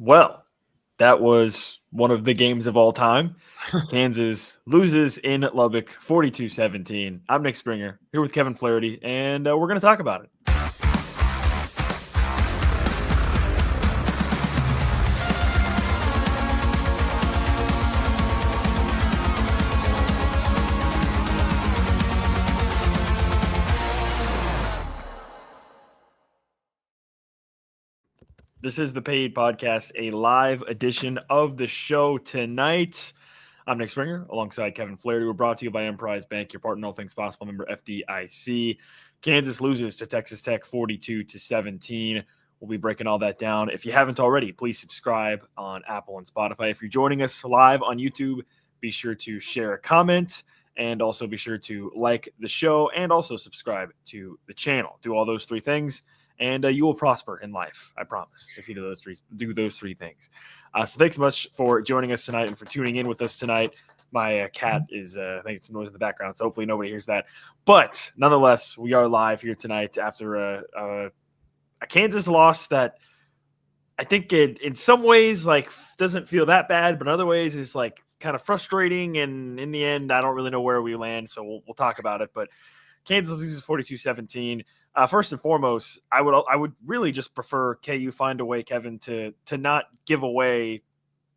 Well, that was one of the games of all time. Kansas loses in Lubbock 42-17. I'm Nick Springer here with Kevin Flaherty, and we're going to talk about it. This is the Paid Podcast, a live edition of the show tonight. I'm Nick Springer, alongside Kevin Flaherty. We're brought to you by Emprise Bank, your partner in all things possible, member FDIC. Kansas loses to Texas Tech 42-17. We'll be breaking all that down. If you haven't already, please subscribe on Apple and Spotify. If you're joining us live on YouTube, be sure to share a comment and also be sure to like the show and also subscribe to the channel. Do all those three things, and you will prosper in life, I promise, if you do those three things. So thanks so much for joining us tonight and for tuning in with us tonight. My cat is making some noise in the background, so hopefully nobody hears that. But nonetheless, we are live here tonight after a Kansas loss that I think in some ways doesn't feel that bad, but in other ways is kind of frustrating. And in the end, I don't really know where we land, so we'll talk about it. But Kansas loses 42-17. First and foremost, I would really just prefer KU find a way, Kevin, to not give away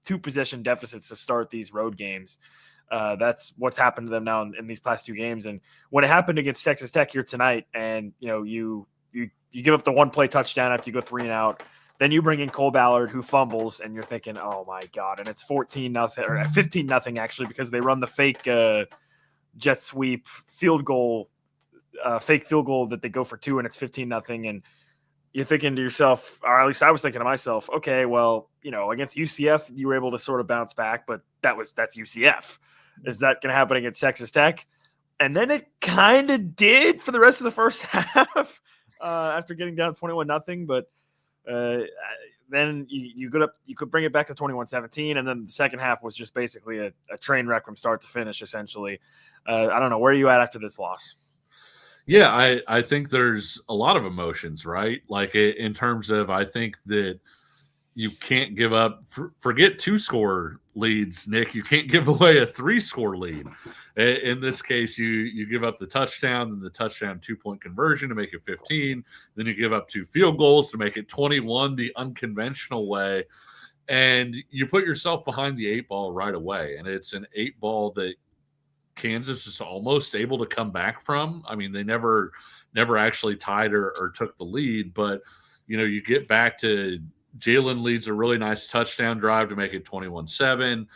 2-possession deficits to start these road games. That's what's happened to them now in these past 2 games. And when it happened against Texas Tech here tonight, and you give up the 1-play touchdown after you go 3 and out, then you bring in Cole Ballard who fumbles, and you're thinking, oh my God, and it's 14-0 or 15-0 actually, because they run the fake jet sweep field goal. Fake field goal that they go for 2 and it's 15-0. And you're thinking to yourself, or at least I was thinking to myself, okay, well, against UCF, you were able to sort of bounce back, but that's UCF. Is that going to happen against Texas Tech? And then it kind of did for the rest of the first half after getting down 21-0. But then you could bring it back to 21-17. And then the second half was just basically a train wreck from start to finish, essentially. I don't know. Where are you at after this loss? Yeah, I think there's a lot of emotions, right? Like in terms of, I think that you can't give up, forget 2-score leads, Nick. You can't give away a 3-score lead. In this case, you give up the touchdown and the touchdown 2-point conversion to make it 15. Then you give up 2 field goals to make it 21 the unconventional way. And you put yourself behind the 8 ball right away. And it's an 8 ball that Kansas is almost able to come back from. I mean, they never actually tied or took the lead, but you get back to Jaylen leads a really nice touchdown drive to make it 21-7.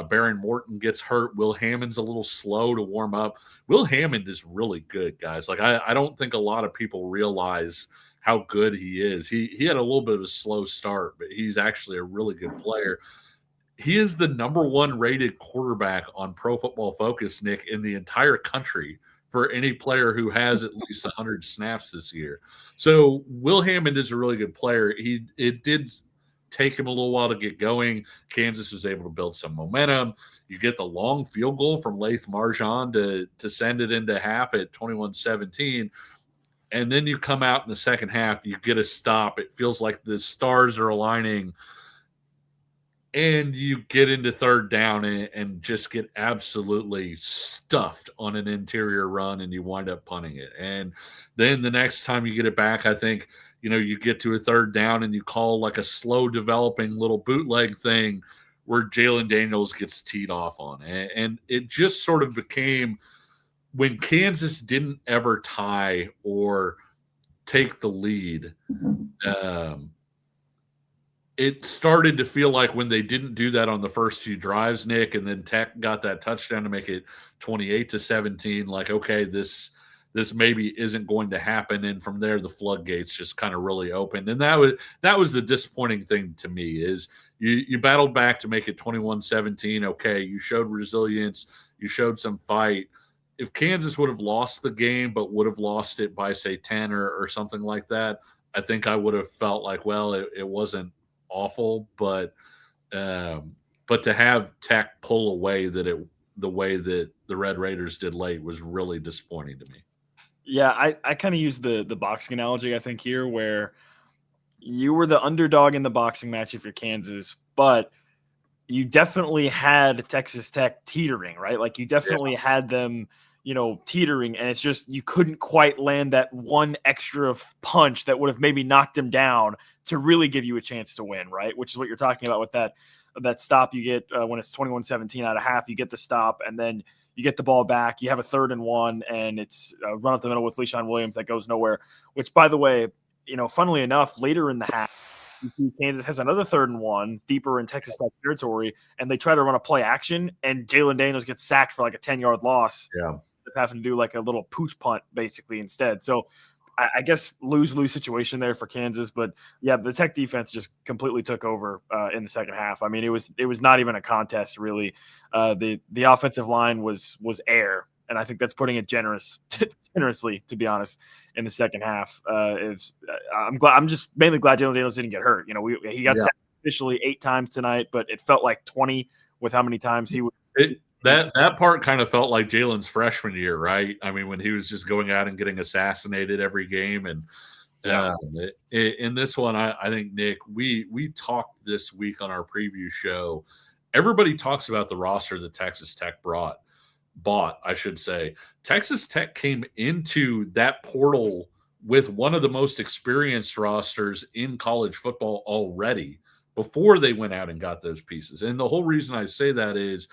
Baron Morton gets hurt. Will Hammond's a little slow to warm up. Will Hammond is really good, guys. I don't think a lot of people realize how good he is. He had a little bit of a slow start, but he's actually a really good player. He is the number 1 rated quarterback on Pro Football Focus, Nick, in the entire country for any player who has at least 100 snaps this year. So Will Hammond is a really good player. It did take him a little while to get going. Kansas was able to build some momentum. You get the long field goal from Laith Marjan to send it into half at 21-17. And then you come out in the second half, you get a stop. It feels like the stars are aligning. And you get into third down and just get absolutely stuffed on an interior run, and you wind up punting it. And then the next time you get it back, I think, you get to a third down and you call like a slow developing little bootleg thing where Jaylen Daniels gets teed off on. And it just sort of became, when Kansas didn't ever tie or take the lead, it started to feel like when they didn't do that on the first 2 drives, Nick, and then Tech got that touchdown to make it 28-17, like, okay, this maybe isn't going to happen. And from there, the floodgates just kind of really opened. And that was the disappointing thing to me, is you battled back to make it 21-17. Okay, you showed resilience. You showed some fight. If Kansas would have lost the game but would have lost it by, say, 10 or something like that, I think I would have felt like, well, it wasn't awful, but to have Tech pull away the way that the Red Raiders did late was really disappointing to me. Yeah, I kind of use the boxing analogy, I think, here, where You were the underdog in the boxing match if you're Kansas, but you definitely had Texas Tech teetering, right? Like you definitely had them, teetering, and it's just you couldn't quite land that one extra punch that would have maybe knocked them down to really give you a chance to win, right? Which is what you're talking about with that stop you get when it's 21-17 out of half. You get the stop, and then you get the ball back. You have a 3rd and 1, and it's a run up the middle with LeSean Williams that goes nowhere. Which, by the way, funnily enough, later in the half, Kansas has another 3rd and 1 deeper in Texas Tech territory, and they try to run a play action, and Jaylen Daniels gets sacked for like a 10-yard loss. Yeah. Having to do like a little pooch punt basically instead. So I guess lose situation there for Kansas, but yeah, the Tech defense just completely took over in the second half. I mean, it was not even a contest really. The offensive line was air, and I think that's putting it generously, to be honest, in the second half. I'm just mainly glad Jaylen Daniels didn't get hurt. He got sacked officially 8 times tonight, but it felt like 20 with how many times he was. That part kind of felt like Jaylen's freshman year, right? I mean, when he was just going out and getting assassinated every game. And in this one, I think, Nick, we talked this week on our preview show. Everybody talks about the roster that Texas Tech bought, I should say. Texas Tech came into that portal with one of the most experienced rosters in college football already before they went out and got those pieces. And the whole reason I say that is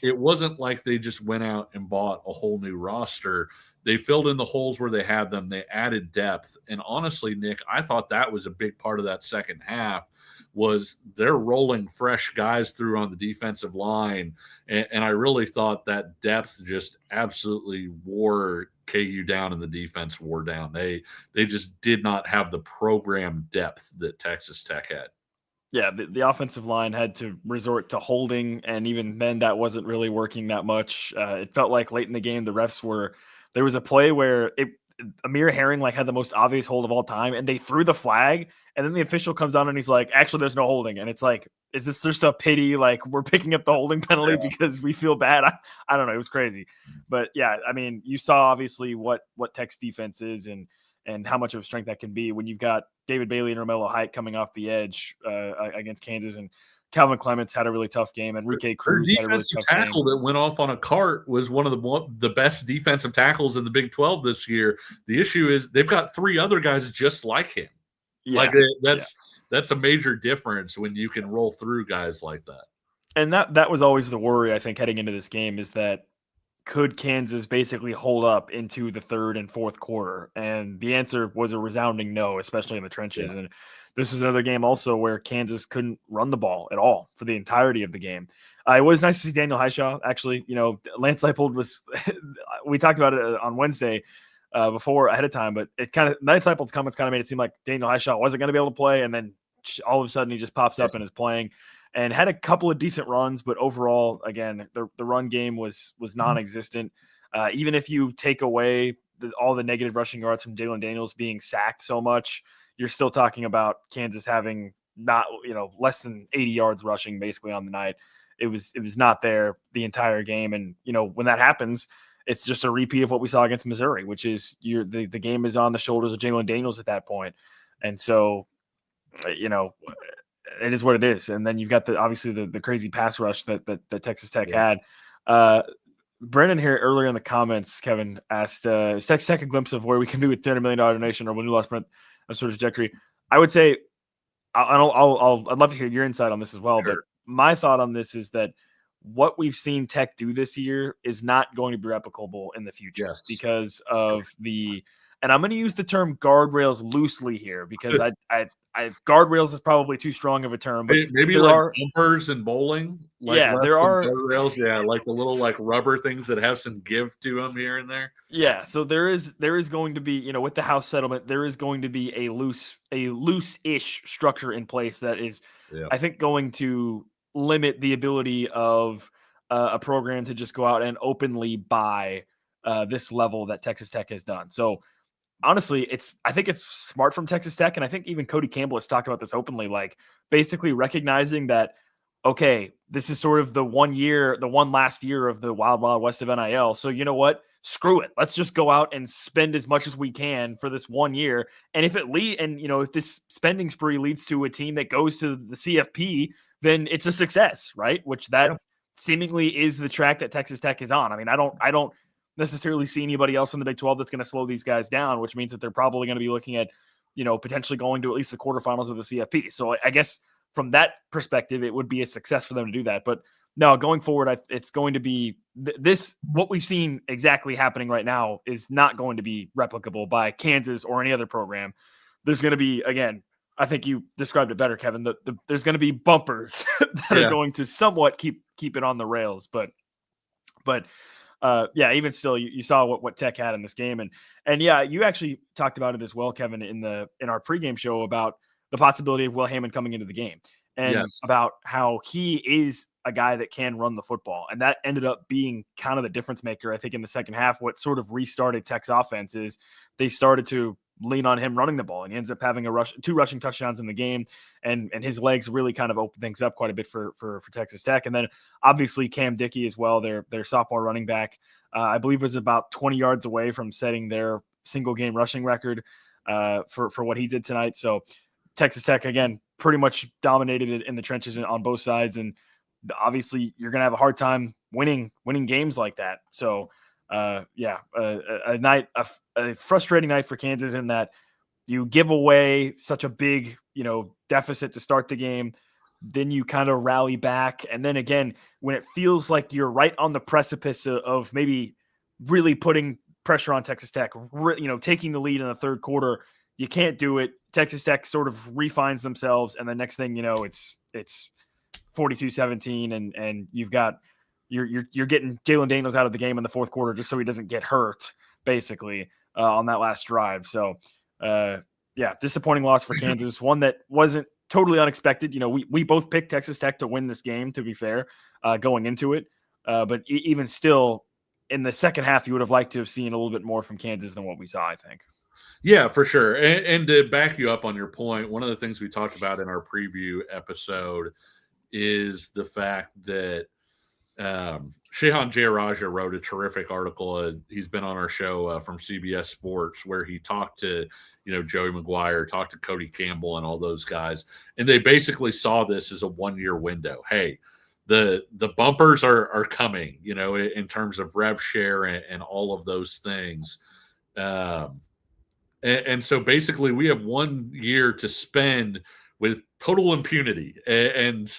it wasn't like they just went out and bought a whole new roster. They filled in the holes where they had them. They added depth. And honestly, Nick, I thought that was a big part of that second half was they're rolling fresh guys through on the defensive line. And I really thought that depth just absolutely wore KU down and the defense wore down. They just did not have the program depth that Texas Tech had. Yeah, the offensive line had to resort to holding, and even then that wasn't really working that much. It felt like late in the game, there was a play where Amir Herring had the most obvious hold of all time, and they threw the flag, and then the official comes on and he's like, actually, there's no holding. And it's like, is this just a pity? Like, we're picking up the holding penalty because we feel bad? I don't know. It was crazy. But yeah, I mean, you saw obviously what Tech's defense is and how much of a strength that can be when you've got David Bailey and Romello Height coming off the edge against Kansas, and Calvin Clements had a really tough game. Enrique Cruz had a really tough tackle that went off on a cart was one of the best defensive tackles in the Big 12 this year. The issue is they've got 3 other guys just like him. Yeah, that's a major difference when you can roll through guys like that. And that was always the worry, I think, heading into this game is that could Kansas basically hold up into the 3rd and 4th quarter? And the answer was a resounding no, especially in the trenches. Yeah. And this was another game also where Kansas couldn't run the ball at all for the entirety of the game. It was nice to see Daniel Highshaw, actually. Lance Leipold was – we talked about it on Wednesday before ahead of time, but Lance Leipold's comments kind of made it seem like Daniel Highshaw wasn't going to be able to play, and then all of a sudden he just pops up and is playing. And had a couple of decent runs, but overall, again, the run game was non-existent. Even if you take away all the negative rushing yards from Jaylen Daniels being sacked so much, you're still talking about Kansas having not less than 80 yards rushing basically on the night. It was not there the entire game, and when that happens, it's just a repeat of what we saw against Missouri, which is the game is on the shoulders of Jaylen Daniels at that point, and so it is what it is. And then you've got obviously the crazy pass rush that Texas Tech had. Brennan here earlier in the comments, Kevin asked, is Texas Tech a glimpse of where we can be with $300 million donation, or when we lost Brent a sort of trajectory? I would say I'd love to hear your insight on this as well. Sure. But my thought on this is that what we've seen Tech do this year is not going to be replicable in the future because of and I'm going to use the term guardrails loosely here because guardrails is probably too strong of a term, but maybe like bumpers and bowling. There are guardrails. Yeah, like the little rubber things that have some give to them here and there. Yeah, so there is going to be with the house settlement, there is going to be a loose-ish structure in place that is, I think, going to limit the ability of a program to just go out and openly buy this level that Texas Tech has done. So. Honestly, I think it's smart from Texas Tech, and I think even Cody Campbell has talked about this openly, basically recognizing that, okay, this is sort of the one last year of the Wild Wild West of NIL. So you know what? screw it. Let's just go out and spend as much as we can for this 1 year. And if if this spending spree leads to a team that goes to the CFP, then it's a success, right? Which that seemingly is the track that Texas Tech is on. I mean, I don't necessarily see anybody else in the Big 12 that's going to slow these guys down, which means that they're probably going to be looking at, potentially going to at least the quarterfinals of the CFP. So I guess from that perspective, it would be a success for them to do that. But no, going forward, it's going to be what we've seen exactly happening right now is not going to be replicable by Kansas or any other program. There's going to be, again, I think you described it better, Kevin. There's going to be bumpers that are going to somewhat keep it on the rails. But even still, you saw what Tech had in this game, and yeah, you actually talked about it as well, Kevin, in our pregame show about the possibility of Will Hammond coming into the game and about how he is a guy that can run the football. And that ended up being kind of the difference maker, I think, in the second half. What sort of restarted Tech's offense is they started to lean on him running the ball, and he ends up having two rushing touchdowns in the game, and his legs really kind of opened things up quite a bit for Texas Tech. And then obviously Cam Dickey as well, their sophomore running back, I believe was about 20 yards away from setting their single game rushing record for what he did tonight. So Texas Tech, again, pretty much dominated it in the trenches on both sides. And obviously you're going to have a hard time winning games like that. So a frustrating night for Kansas in that you give away such a big, deficit to start the game. Then you kind of rally back. And then again, when it feels like you're right on the precipice of maybe really putting pressure on Texas Tech, taking the lead in the third quarter, you can't do it. Texas Tech sort of refines themselves. And the next thing you know, it's 42-17 and you're getting Jaylen Daniels out of the game in the fourth quarter just so he doesn't get hurt, basically, on that last drive. So, disappointing loss for Kansas, one that wasn't totally unexpected. We both picked Texas Tech to win this game, to be fair, going into it. But even still, in the second half, you would have liked to have seen a little bit more from Kansas than what we saw, I think. Yeah, for sure. And to back you up on your point, one of the things we talked about in our preview episode is the fact that Shehan Jayaraja wrote a terrific article. He's been on our show from CBS Sports where he talked to, Joey McGuire, talked to Cody Campbell and all those guys. And they basically saw this as a 1-year window. Hey, the bumpers are coming, in terms of rev share and all of those things. And so basically we have 1 year to spend with total impunity and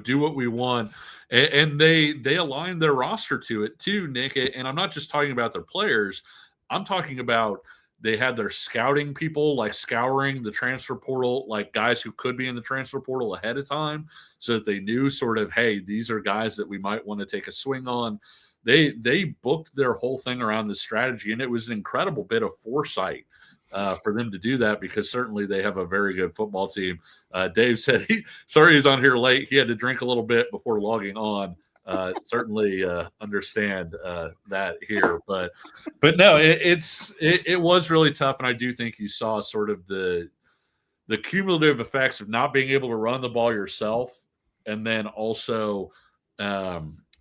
do what we want. And they aligned their roster to it too, Nick. And I'm not just talking about their players. I'm talking about they had their scouting people like scouring the transfer portal, like guys who could be in the transfer portal ahead of time so that they knew sort of, hey, these are guys that we might want to take a swing on. They booked their whole thing around this strategy, and it was an incredible bit of foresight for them to do that because certainly they have a very good football team. Dave said sorry he's on here late. He had to drink a little bit before logging on. Certainly understand that here, but no, it was really tough, and I do think you saw sort of the cumulative effects of not being able to run the ball yourself, and then also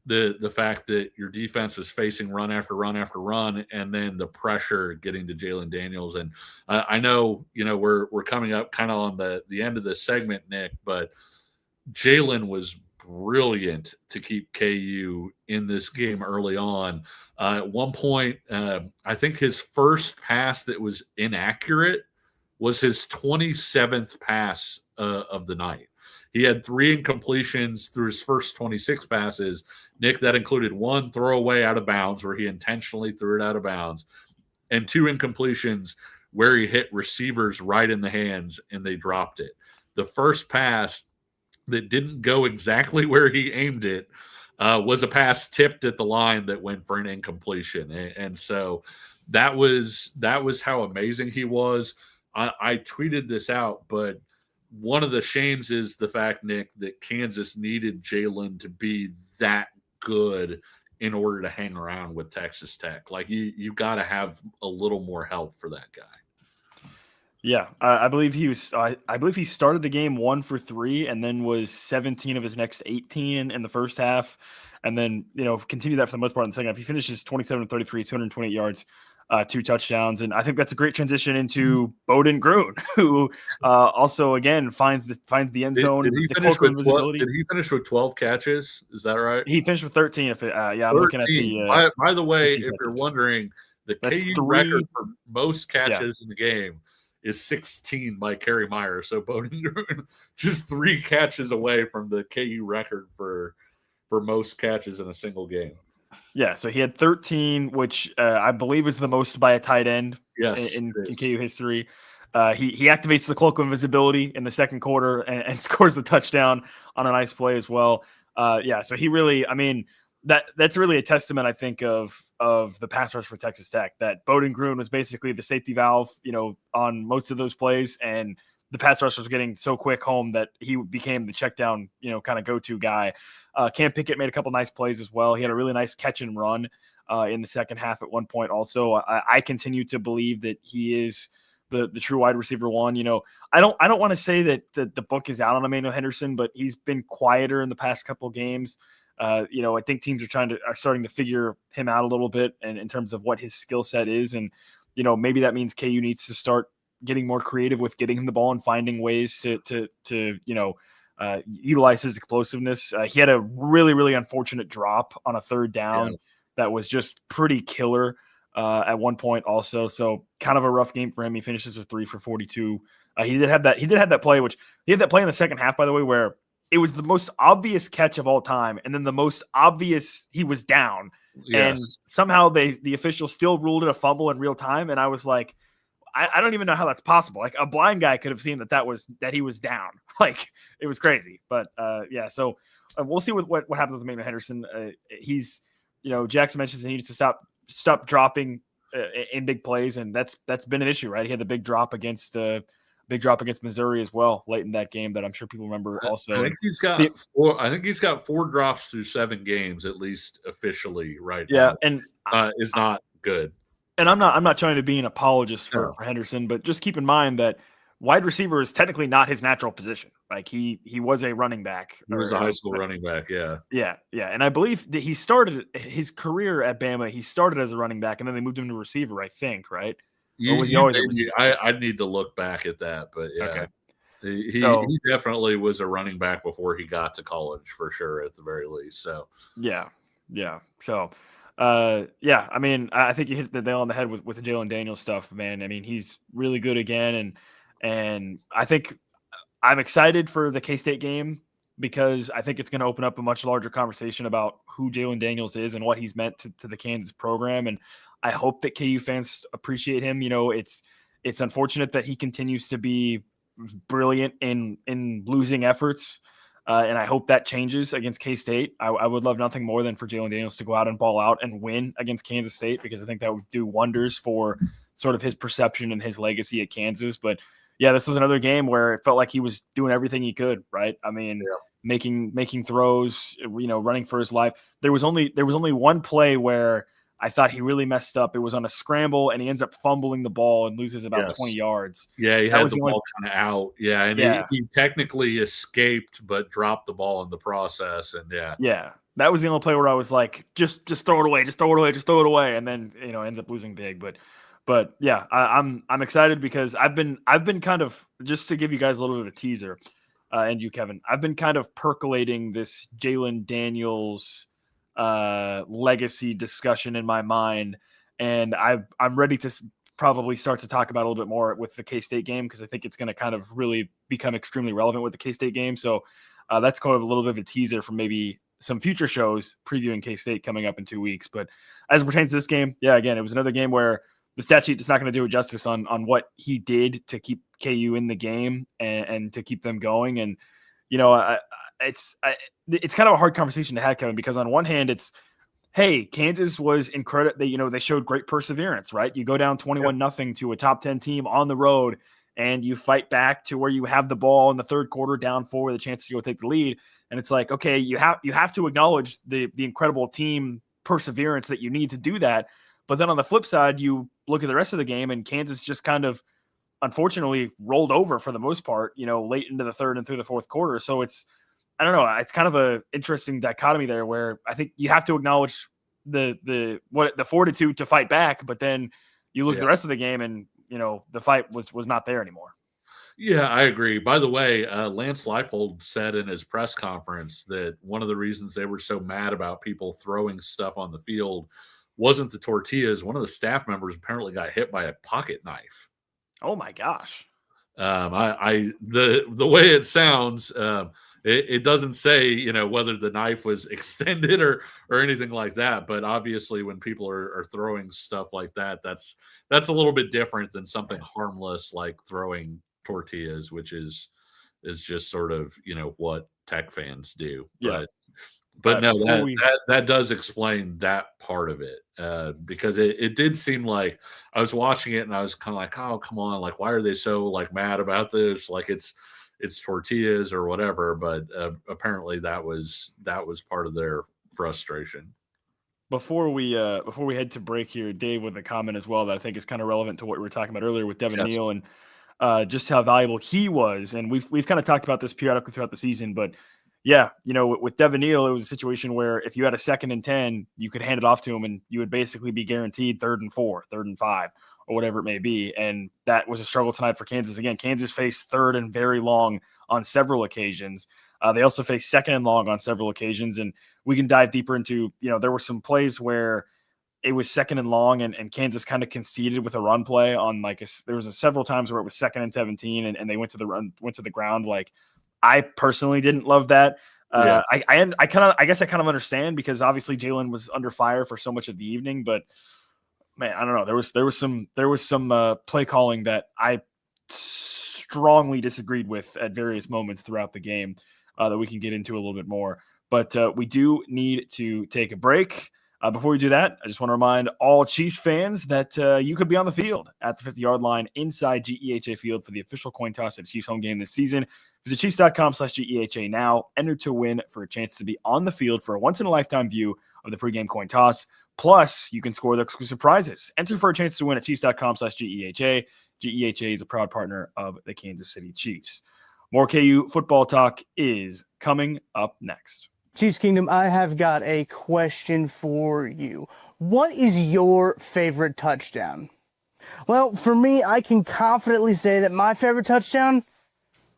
the fact that your defense was facing run after run after run, and then the pressure getting to Jaylen Daniels. And I know, we're coming up kind of on the end of this segment, Nick, but Jaylen was brilliant to keep KU in this game early on. At one point, I think his first pass that was inaccurate was his 27th pass of the night. He had 3 incompletions through his first 26 passes. Nick, that included 1 throwaway out of bounds where he intentionally threw it out of bounds, and 2 incompletions where he hit receivers right in the hands and they dropped it. The first pass that didn't go exactly where he aimed it was a pass tipped at the line that went for an incompletion. And so that was how amazing he was. I tweeted this out, but one of the shames is the fact, Nick, that Kansas needed Jaylen to be that good in order to hang around with Texas Tech. Like you got to have a little more help for that guy. Yeah, I believe he was. I believe he started the game 1 for 3, and then was 17 of his next 18 in the first half, and then continued that for the most part in the second half. He finishes 27-33, 228 yards, 2 touchdowns, and I think that's a great transition into Bowden Groon, who also again finds the end zone, Did he the finish cloak of with 12? invisibility. Did he finish with 12 catches? Is that right? He finished with 13. If I'm looking at 13. the By the way, 13 if you're catches. wondering, the That's KU record 3. for most Yeah. catches in the game is 16 by Kerry Meyer. So Bowden Groon just 3 catches away from the KU record for most catches in a single game. Yeah, so he had 13, which I believe is the most by a tight end in KU history. He activates the cloak of invisibility in the second quarter and scores the touchdown on a nice play as well. So he really, I mean, that's really a testament, I think, of the pass rush for Texas Tech. That Bowden Groon was basically the safety valve, on most of those plays, and the pass rush was getting so quick home that he became the check down, kind of go-to guy. Cam Pickett made a couple nice plays as well. He had a really nice catch and run in the second half at one point. Also, I continue to believe that he is the true wide receiver one. I don't want to say that the book is out on Emmanuel Henderson, but he's been quieter in the past couple games. I think teams are starting to figure him out a little bit, and in terms of what his skill set is, and maybe that means KU needs to start getting more creative with getting him the ball and finding ways to utilize his explosiveness. He had a really, really unfortunate drop on a third down that was just pretty killer at one point also. So kind of a rough game for him. He finishes with 3 for 42. He did have that play, which he had that play in the second half, by the way, where it was the most obvious catch of all time. And then the most obvious he was down. Yes. And somehow the officials still ruled it a fumble in real time. And I was like, I don't even know how that's possible. Like, a blind guy could have seen that he was down. Like, it was crazy. But so we'll see what happens with Emmanuel Henderson. He's, Jackson mentions he needs to stop dropping in big plays, and that's been an issue, right? He had the big drop against Missouri as well late in that game that I'm sure people remember. Also, I think he's got 4 drops through 7 games, at least officially, right? Yeah, now. And is not good. And I'm not trying to be an apologist for Henderson, but just keep in mind that wide receiver is technically not his natural position. Like, he was a running back. He was a high school running back, yeah. Yeah. And I believe that he started his career at Bama. He started as a running back, and then they moved him to receiver, I think, right? Or was he always a receiver? I'd need to look back at that, but yeah. Okay. He definitely was a running back before he got to college, for sure, at the very least. So yeah. So I mean, I think you hit the nail on the head with the Jaylen Daniels stuff, man. I mean, he's really good again, and I think I'm excited for the K-State game because I think it's going to open up a much larger conversation about who Jaylen Daniels is and what he's meant to the Kansas program. And I hope that KU fans appreciate him. It's unfortunate that he continues to be brilliant in losing efforts. And I hope that changes against K-State. I would love nothing more than for Jaylen Daniels to go out and ball out and win against Kansas State, because I think that would do wonders for sort of his perception and his legacy at Kansas. But yeah, this was another game where it felt like he was doing everything he could, right? I mean, making throws, running for his life. There was only one play where I thought he really messed up. It was on a scramble, and he ends up fumbling the ball and loses about 20 yards. Yeah, he had the ball kind of out. Yeah, and he technically escaped, but dropped the ball in the process. And that was the only play where I was like, just throw it away, and then ends up losing big. But yeah, I'm excited because I've been kind of, just to give you guys a little bit of a teaser, and you, Kevin, I've been kind of percolating this Jaylen Daniels legacy discussion in my mind, and I'm ready to probably start to talk about a little bit more with the K-State game, because I think it's going to kind of really become extremely relevant with the K-State game. So that's kind of a little bit of a teaser for maybe some future shows previewing K-State coming up in 2 weeks. But as it pertains to this game, again, it was another game where the stat sheet is not going to do it justice on what he did to keep KU in the game and to keep them going. And it's kind of a hard conversation to have, Kevin, because on one hand, it's, hey, Kansas was incredible. They showed great perseverance, right? You go down 21-0 to a top 10 team on the road, and you fight back to where you have the ball in the third quarter down 4 with a chance to go take the lead. And it's like, okay, you have to acknowledge the incredible team perseverance that you need to do that. But then on the flip side, you look at the rest of the game, and Kansas just kind of unfortunately rolled over for the most part, late into the third and through the fourth quarter. So I don't know. It's kind of a interesting dichotomy there where I think you have to acknowledge the fortitude to fight back, but then you look at the rest of the game and, the fight was not there anymore. Yeah, I agree. By the way, Lance Leipold said in his press conference that one of the reasons they were so mad about people throwing stuff on the field wasn't the tortillas. One of the staff members apparently got hit by a pocket knife. Oh my gosh. The way it sounds, it doesn't say, whether the knife was extended or anything like that. But obviously when people are throwing stuff like that, that's a little bit different than something harmless like throwing tortillas, which is just sort of, what Tech fans do. Yeah. But no, that does explain that part of it, because it did seem like I was watching it and I was kind of like, oh, come on, like, why are they so like mad about this? Like it's tortillas or whatever. But apparently that was part of their frustration. Before we head to break here, Dave with a comment as well that I think is kind of relevant to what we were talking about earlier with Devin Neal and just how valuable he was. And we've kind of talked about this periodically throughout the season, but yeah, with Devin Neal, it was a situation where if you had a 2nd and 10, you could hand it off to him and you would basically be guaranteed 3rd and 4, 3rd and 5, or whatever it may be. And that was a struggle tonight for Kansas. Again, Kansas faced 3rd and very long on several occasions. They also faced 2nd and long on several occasions. And we can dive deeper into, there were some plays where it was 2nd and long and Kansas kind of conceded with a run play on there was several times where it was 2nd and 17 and they went to the ground. Like, I personally didn't love that. I guess I kind of understand because obviously Jaylen was under fire for so much of the evening, but man, I don't know. There was some play calling that I strongly disagreed with at various moments throughout the game that we can get into a little bit more. But we do need to take a break. Before we do that, I just want to remind all Chiefs fans that you could be on the field at the 50-yard line inside GEHA Field for the official coin toss at Chiefs home game this season. Visit Chiefs.com/GEHA now. Enter to win for a chance to be on the field for a once-in-a-lifetime view of the pregame coin toss. Plus, you can score the exclusive prizes. Enter for a chance to win at Chiefs.com/GEHA. GEHA is a proud partner of the Kansas City Chiefs. More KU football talk is coming up next. Chiefs Kingdom, I have got a question for you. What is your favorite touchdown? Well, for me, I can confidently say that my favorite touchdown,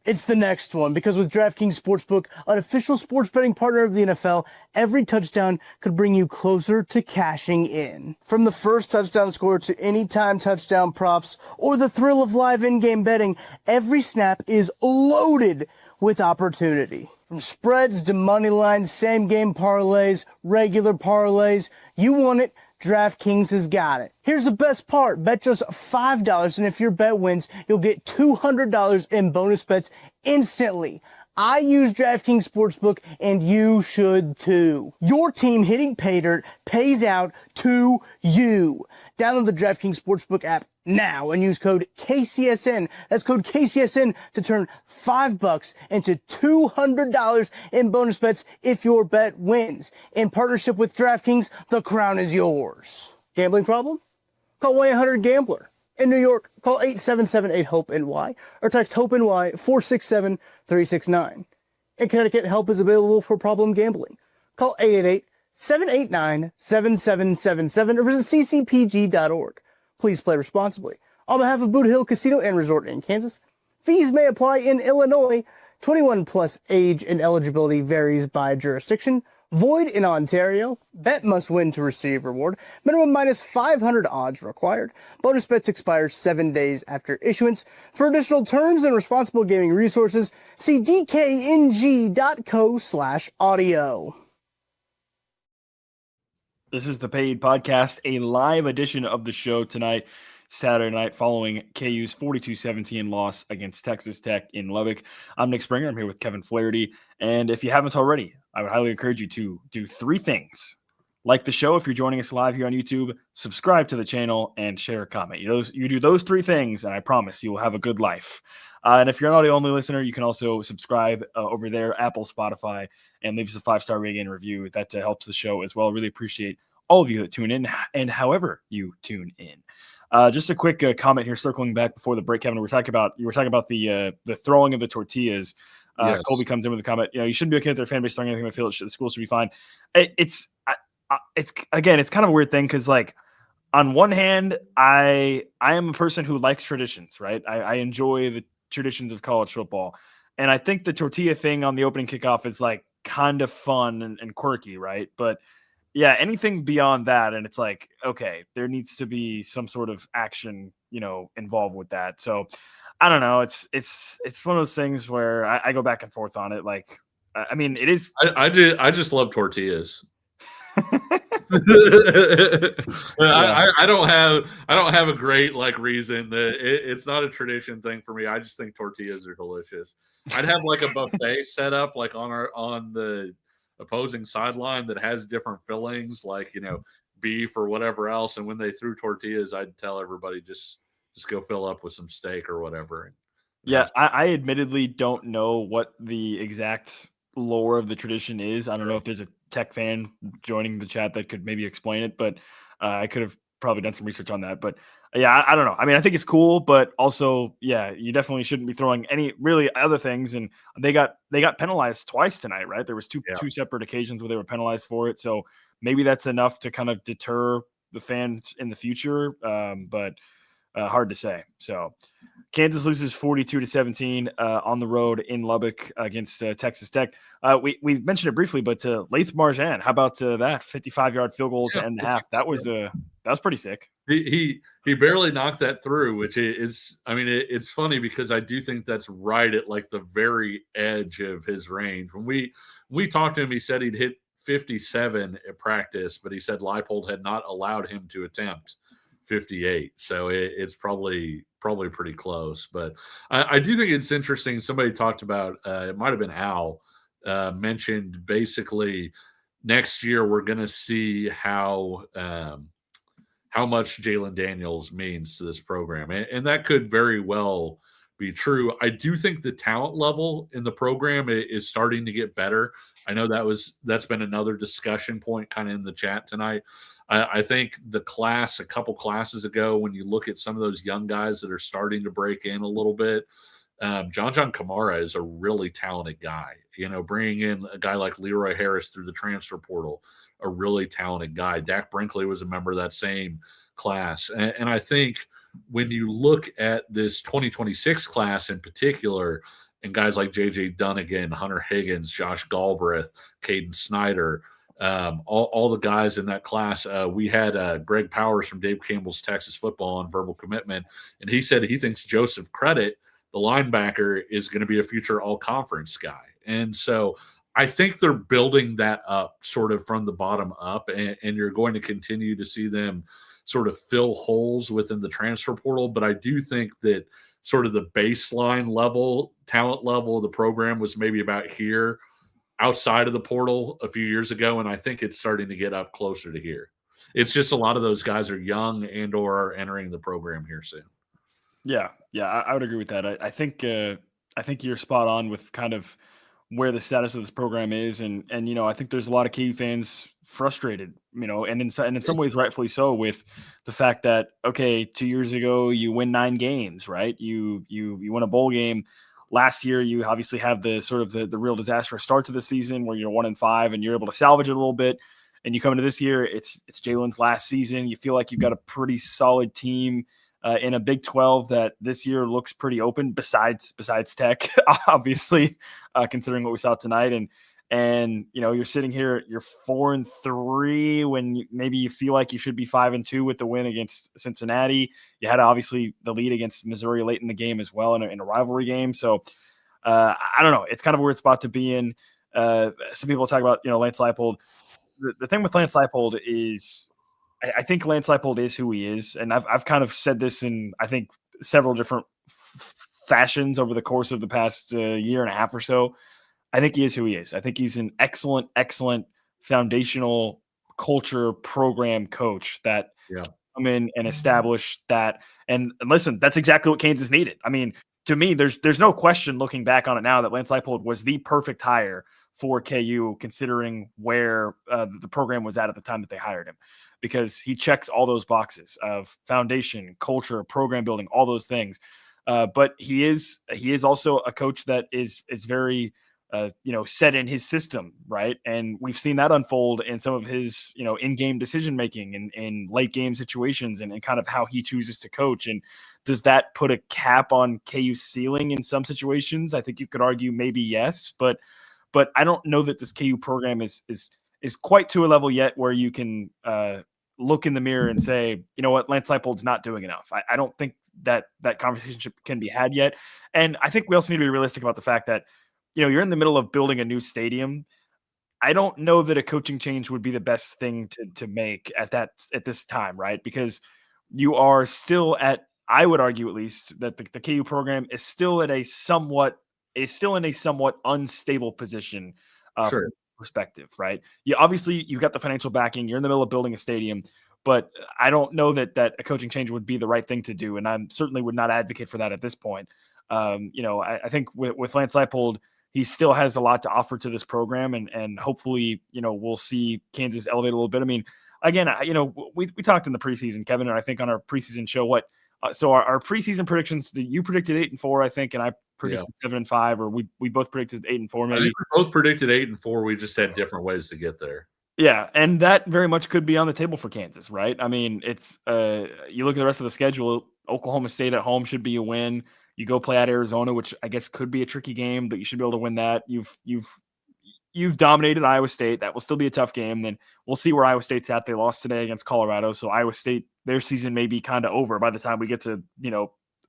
it's the next one, because with DraftKings Sportsbook, an official sports betting partner of the NFL, every touchdown could bring you closer to cashing in. From the first touchdown score to anytime touchdown props or the thrill of live in-game betting, every snap is loaded with opportunity. From spreads to money lines, same-game parlays, regular parlays, you want it, DraftKings has got it. Here's the best part. Bet just $5, and if your bet wins, you'll get $200 in bonus bets instantly. I use DraftKings Sportsbook, and you should too. Your team hitting pay dirt pays out to you. Download the DraftKings Sportsbook app now and use code KCSN. That's code KCSN to turn $5 into $200 in bonus bets if your bet wins. In partnership with DraftKings, the crown is yours. Gambling problem? Call 1-800-GAMBLER. In New York, call 877-8-HOPE-NY or text HOPE-NY 467-369. In Connecticut, help is available for problem gambling. Call 888-789-7777 or visit ccpg.org. Please play responsibly. On behalf of Boot Hill Casino and Resort in Kansas, fees may apply in Illinois. 21 plus age and eligibility varies by jurisdiction. Void in Ontario. Bet must win to receive reward. Minimum minus 500 odds required. Bonus bets expire 7 days after issuance. For additional terms and responsible gaming resources, see dkng.co/audio. This is the Paid Podcast, a live edition of the show tonight, Saturday night, following KU's 42-17 loss against Texas Tech in Lubbock. I'm Nick Springer. I'm here with Kevin Flaherty. And if you haven't already, I would highly encourage you to do 3 things. Like the show if you're joining us live here on YouTube, subscribe to the channel, and share a comment. You do those 3 things, and I promise you will have a good life. And if you're an audio-only listener, you can also subscribe over there, Apple, Spotify, and leave us a 5-star rating and review. That helps the show as well. Really appreciate all of you that tune in and however you tune in. Just a quick comment here, circling back before the break, Kevin. You were talking about the throwing of the tortillas. Yes. Colby comes in with a comment. You should be okay with their fan base throwing anything in the field. The school should be fine. It's kind of a weird thing because, like, on one hand, I am a person who likes traditions, right? I enjoy the traditions of college football, and I think the tortilla thing on the opening kickoff is like kind of fun and quirky, right? But yeah, anything beyond that, and it's like, okay, there needs to be some sort of action, involved with that. So I don't know. It's one of those things where I go back and forth on it. Like, I mean, it is. I just love tortillas. I don't have a great reason that it's not a tradition thing for me. I just think tortillas are delicious. I'd have like a buffet set up like on the opposing sideline that has different fillings, like beef or whatever else. And when they threw tortillas, I'd tell everybody just go fill up with some steak or whatever. Yeah, I admittedly don't know what the exact lore of the tradition is. I don't know if there's a Tech fan joining the chat that could maybe explain it, but I could have probably done some research on that. But yeah, I don't know. I mean, I think it's cool, but also, yeah, you definitely shouldn't be throwing any really other things. And they got penalized twice tonight, right? There was two separate occasions where they were penalized for it. So maybe that's enough to kind of deter the fans in the future. But hard to say. So Kansas loses 42-17 on the road in Lubbock against Texas Tech. We mentioned it briefly, but Laith Marjan, how about that 55-yard field goal to end the half? That was pretty sick. He barely knocked that through, which is, I mean, it's funny because I do think that's right at like the very edge of his range. When we talked to him, he said he'd hit 57 at practice, but he said Leipold had not allowed him to attempt 58. So it's probably pretty close. But I do think it's interesting. Somebody talked about, it might have been Al, mentioned basically next year we're going to see how much Jaylen Daniels means to this program. And that could very well be true. I do think the talent level in the program is starting to get better. I know that's been another discussion point kind of in the chat tonight. I think the class a couple classes ago, when you look at some of those young guys that are starting to break in a little bit, John Kamara is a really talented guy. Bringing in a guy like Leroy Harris through the transfer portal, a really talented guy. Dak Brinkley was a member of that same class. And I think when you look at this 2026 class in particular, and guys like J.J. Dunnigan, Hunter Higgins, Josh Galbraith, Caden Snyder, all the guys in that class, we had Greg Powers from Dave Campbell's Texas Football on Verbal Commitment, and he said he thinks Joseph Credit, the linebacker, is going to be a future all-conference guy. And so I think they're building that up sort of from the bottom up, and you're going to continue to see them sort of fill holes within the transfer portal. But I do think that sort of the baseline level, talent level of the program was maybe about here outside of the portal a few years ago, and I think it's starting to get up closer to here. It's just a lot of those guys are young and or are entering the program here soon. Yeah, I would agree with that. I think you're spot on with kind of where the status of this program is, and I think there's a lot of KU fans frustrated, and in some ways rightfully so, with the fact that 2 years ago you win 9 games, right? You win a bowl game. Last year, you obviously have the sort of the real disastrous start to the season where you're 1-5 and you're able to salvage it a little bit. And you come into this year, it's Jaylen's last season. You feel like you've got a pretty solid team in a Big 12 that this year looks pretty open. Besides Tech, obviously, considering what we saw tonight. And you're sitting here, you're 4-3 when maybe you feel like you should be 5-2 with the win against Cincinnati. You had obviously the lead against Missouri late in the game as well in a rivalry game. So I don't know. It's kind of a weird spot to be in. Some people talk about Lance Leipold. The thing with Lance Leipold is I think Lance Leipold is who he is, and I've kind of said this in I think several different fashions over the course of the past year and a half or so. I think he is who he is. I think he's an excellent foundational culture program coach that can come in and establish that. And listen, that's exactly what Kansas needed. I mean, to me, there's no question looking back on it now that Lance Leipold was the perfect hire for KU, considering where the program was at the time that they hired him. because he checks all those boxes of foundation, culture, program building, all those things. But he is also a coach that is very set in his system, right? And we've seen that unfold in some of his, in-game decision making and in late game situations, and kind of how he chooses to coach. And does that put a cap on KU's ceiling in some situations? I think you could argue maybe yes, but I don't know that this KU program is quite to a level yet where you can look in the mirror and say, you know what, Lance Leipold's not doing enough. I don't think that conversation can be had yet. And I think we also need to be realistic about the fact that, you're in the middle of building a new stadium. I don't know that a coaching change would be the best thing to make at this time, right? Because you are still I would argue at least that the KU program is still in a somewhat unstable position Sure. from perspective, right? Obviously you've got the financial backing, you're in the middle of building a stadium, but I don't know that a coaching change would be the right thing to do. And I certainly would not advocate for that at this point. I think with Lance Leipold, he still has a lot to offer to this program, and hopefully, we'll see Kansas elevate a little bit. I mean, again, we talked in the preseason, Kevin, and I think on our preseason show, so our preseason predictions, you predicted 8-4, I think, and I predicted 7-5, or we both predicted 8-4. Maybe I think we both predicted 8-4. We just had different ways to get there. Yeah, and that very much could be on the table for Kansas, right? I mean, it's you look at the rest of the schedule. Oklahoma State at home should be a win. You go play at Arizona, which I guess could be a tricky game, but you should be able to win that. You've dominated Iowa State. That will still be a tough game. Then we'll see where Iowa State's at. They lost today against Colorado, so Iowa State, their season may be kind of over by the time we get to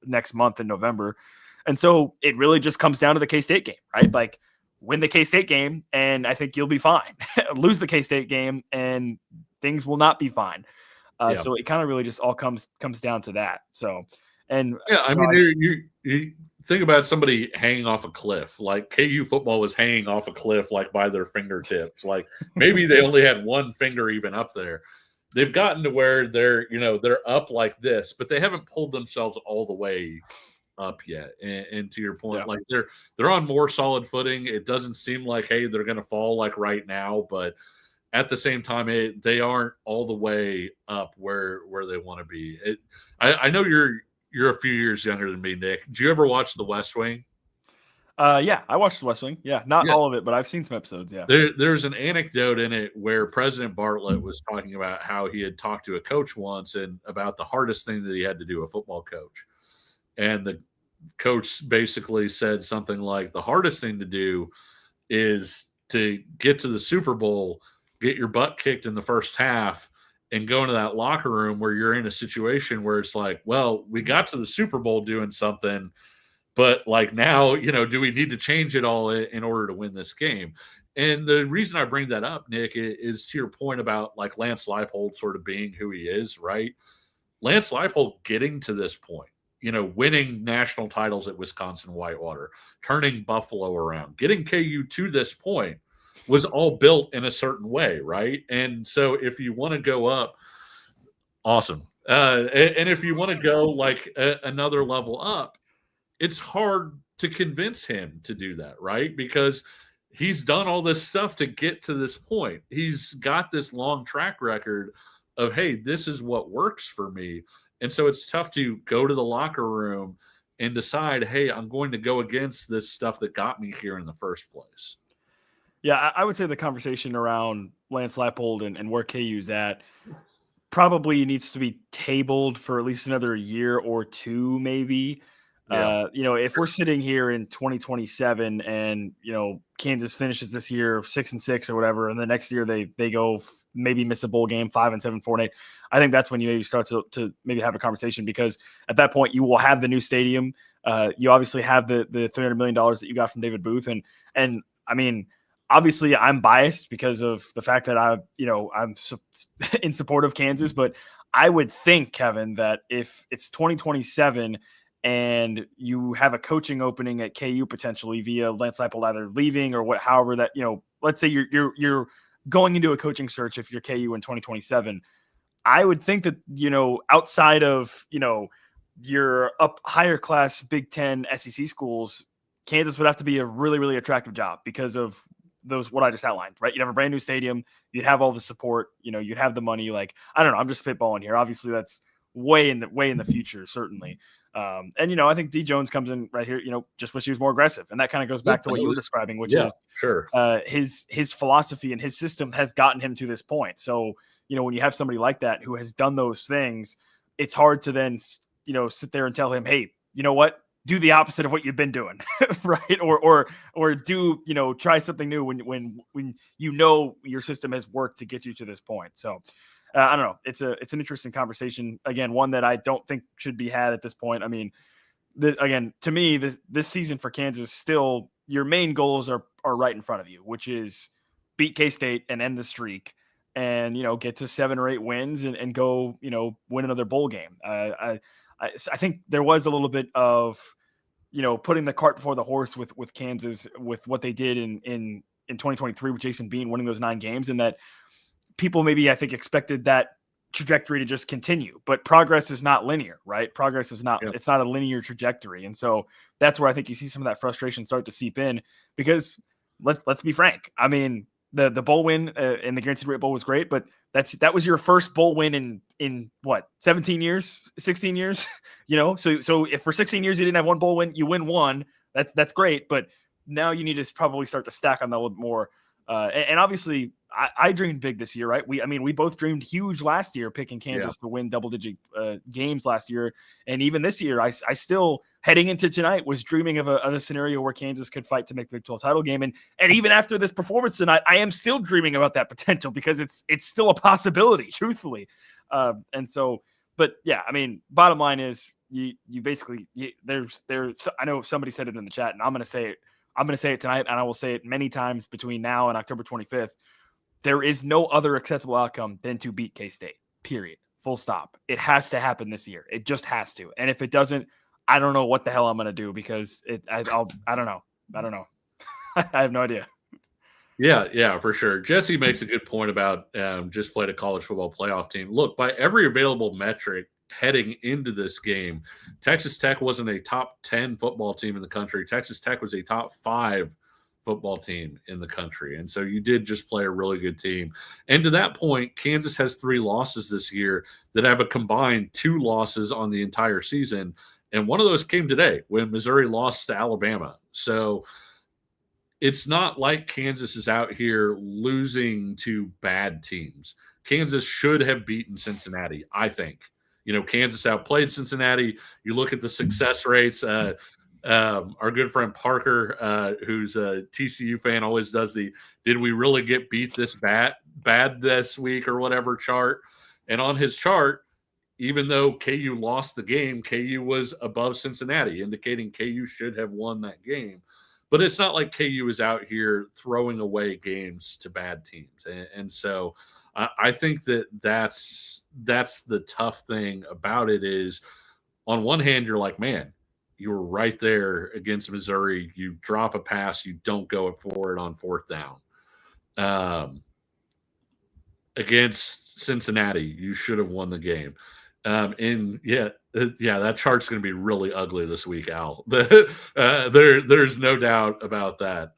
next month in November. And so it really just comes down to the K-State game, right? Like, win the K-State game, and I think you'll be fine. Lose the K-State game, and things will not be fine. So it kind of really just all comes down to that. So. And yeah, I mean, you think about somebody hanging off a cliff. Like, KU football was hanging off a cliff, like, by their fingertips. Like, maybe they only had one finger even up there. They've gotten to where they're up like this, but they haven't pulled themselves all the way up yet. And to your point, like, they're on more solid footing. It doesn't seem like, hey, they're going to fall like right now, but at the same time, they aren't all the way up where they want to be. I know you're a few years younger than me, Nick. Did you ever watch The West Wing? Yeah, I watched The West Wing. Yeah, not all of it, but I've seen some episodes. Yeah, there's an anecdote in it where President Bartlett was talking about how he had talked to a coach once and about the hardest thing that he had to do, a football coach. And the coach basically said something like, the hardest thing to do is to get to the Super Bowl, get your butt kicked in the first half, and go into that locker room where you're in a situation where it's like, well, we got to the Super Bowl doing something, but like now, do we need to change it all in order to win this game? And the reason I bring that up, Nick, is to your point about like Lance Leipold sort of being who he is, right? Lance Leipold getting to this point, winning national titles at Wisconsin Whitewater, turning Buffalo around, getting KU to this point, was all built in a certain way, right? And so if you want to go up, awesome. And if you want to go like another level up, it's hard to convince him to do that, right? Because he's done all this stuff to get to this point. He's got this long track record of, hey, this is what works for me. And so it's tough to go to the locker room and decide, hey, I'm going to go against this stuff that got me here in the first place. Yeah, I would say the conversation around Lance Leipold and where KU's at probably needs to be tabled for at least another year or two, maybe. Yeah. If we're sitting here in 2027 and, Kansas finishes this year 6-6 or whatever, and the next year they go maybe miss a bowl game, 5-7, 4-8, I think that's when you maybe start to maybe have a conversation, because at that point you will have the new stadium. You obviously have the $300 million that you got from David Booth. And I mean, obviously I'm biased because of the fact that I'm in support of Kansas, but I would think, Kevin, that if it's 2027 and you have a coaching opening at KU potentially via Lance Leipold either leaving or however that, let's say you're going into a coaching search if you're KU in 2027, I would think that, outside of, your up higher class Big Ten SEC schools, Kansas would have to be a really, really attractive job because of those what I just outlined, right? You'd have a brand new stadium, you'd have all the support, you'd have the money. Like, I don't know, I'm just spitballing here. Obviously, that's way in the future, certainly. And I think D Jones comes in right here. Just wish he was more aggressive, and that kind of goes back to what you were describing, which is sure. His philosophy and his system has gotten him to this point. So when you have somebody like that who has done those things, it's hard to then sit there and tell him, hey, you know what? Do the opposite of what you've been doing, right? Or do try something new when your system has worked to get you to this point. So I don't know. It's an interesting conversation. Again, one that I don't think should be had at this point. I mean, again, to me, this season for Kansas, still your main goals are right in front of you, which is beat K-State and end the streak, and get to 7 or 8 wins and go win another bowl game. I think there was a little bit of putting the cart before the horse with Kansas, with what they did in 2023 with Jason Bean winning those 9 games, and that people maybe, I think, expected that trajectory to just continue, but progress is not linear, right? Progress is not, It's not a linear trajectory. And so that's where I think you see some of that frustration start to seep in, because let's be frank. I mean, the bowl win in the Guaranteed Rate Bowl was great, but that was your first bowl win in what, 17 years, 16 years, so if for 16 years you didn't have one bowl win, you win one, that's great. But now you need to probably start to stack on that a little bit more. And obviously I dreamed big this year, right? We both dreamed huge last year, picking Kansas to win double-digit games last year. And even this year, I still, heading into tonight, was dreaming of a scenario where Kansas could fight to make the Big 12 title game. And even after this performance tonight, I am still dreaming about that potential, because it's still a possibility, truthfully. And so, but yeah, I mean, bottom line is you basically, there's, I know somebody said it in the chat, and I'm going to say it tonight, and I will say it many times between now and October 25th. There is no other acceptable outcome than to beat K-State, period. Full stop. It has to happen this year. It just has to. And if it doesn't, I don't know what the hell I'm going to do, because I don't know. I don't know. I have no idea. Yeah, for sure. Jesse makes a good point about just played a college football playoff team. Look, by every available metric heading into this game, Texas Tech wasn't a top 10 football team in the country. Texas Tech was a top 5 football team in the country. And so you did just play a really good team. And to that point, Kansas has 3 losses this year that have a combined 2 losses on the entire season. And one of those came today when Missouri lost to Alabama. So it's not like Kansas is out here losing to bad teams. Kansas should have beaten Cincinnati, I think. Kansas outplayed Cincinnati. You look at the success rates. Our good friend Parker, who's a TCU fan, always does the "Did we really get beat this bad this week" or whatever chart. And on his chart, even though KU lost the game, KU was above Cincinnati, indicating KU should have won that game. But it's not like KU is out here throwing away games to bad teams. And so I think that's the tough thing about it is, on one hand, you're like, man, you were right there against Missouri. You drop a pass, you don't go for it on 4th down. Against Cincinnati, you should have won the game. That chart's going to be really ugly this week, Al. There's no doubt about that.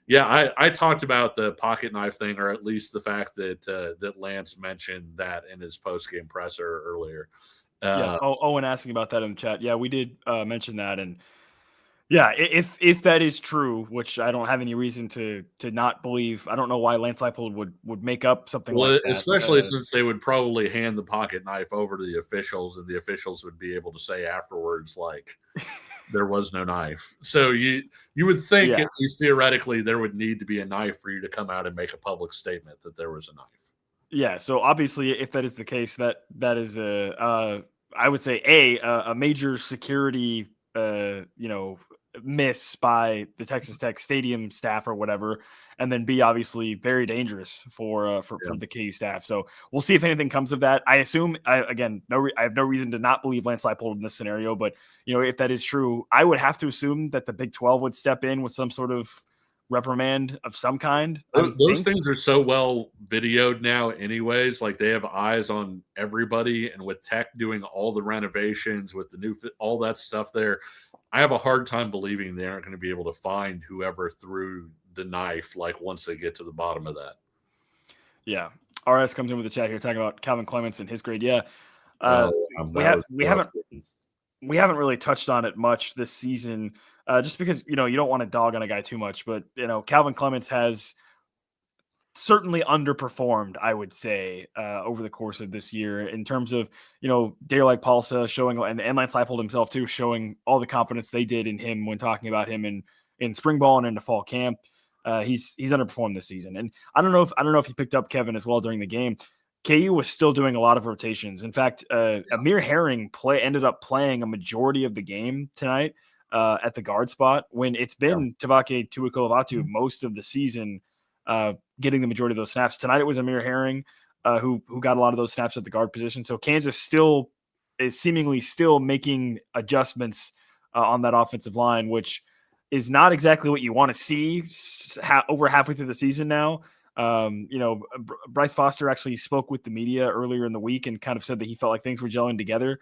I talked about the pocket knife thing, or at least the fact that Lance mentioned that in his post-game presser earlier. Owen asking about that in the chat. Yeah, we did mention that, and yeah, if that is true, which I don't have any reason to not believe, I don't know why Lance Leipold would make up something like that. Especially since they would probably hand the pocket knife over to the officials, and the officials would be able to say afterwards, like, there was no knife. So you would think, at least theoretically, there would need to be a knife for you to come out and make a public statement that there was a knife. Yeah, so obviously, if that is the case, that is I would say a major security miss by the Texas Tech stadium staff or whatever, and then B, obviously very dangerous for the KU staff. So we'll see if anything comes of that. I assume, I have no reason to not believe Lance Leipold in this scenario, but if that is true, I would have to assume that the Big 12 would step in with some sort of reprimand of some kind. Those things are so well videoed now anyways. Like, they have eyes on everybody, and with Tech doing all the renovations with the new all that stuff there, I have a hard time believing they aren't going to be able to find whoever threw the knife, like once they get to the bottom of that. Yeah. RS comes in with the chat here talking about Calvin Clements and his grade. Yeah. We haven't really touched on it much this season, just because, you don't want to dog on a guy too much, but Calvin Clements has certainly underperformed, I would say, over the course of this year in terms of, Dare Paulsa showing, and Lance Leipold himself too, showing all the confidence they did in him when talking about him in spring ball and into fall camp. He's underperformed this season. And I don't know if he picked up Kevin as well during the game. KU was still doing a lot of rotations. In fact, Amir Herring ended up playing a majority of the game tonight at the guard spot when it's been Tavake Tuikolovatu most of the season, getting the majority of those snaps. Tonight it was Amir Herring who got a lot of those snaps at the guard position. So Kansas still is seemingly still making adjustments on that offensive line, which is not exactly what you want to see over halfway through the season now. Bryce Foster actually spoke with the media earlier in the week and kind of said that he felt like things were gelling together.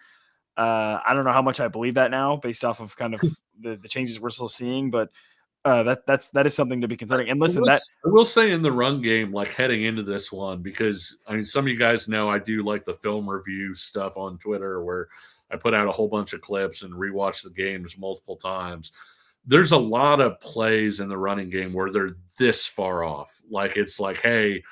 I don't know how much I believe that now based off of kind of the changes we're still seeing, but that is something to be considering. And listen, I will say in the run game, like heading into this one, because I mean, some of you guys know I do like the film review stuff on Twitter where I put out a whole bunch of clips and rewatch the games multiple times. There's a lot of plays in the running game where they're this far off. Like it's like, hey,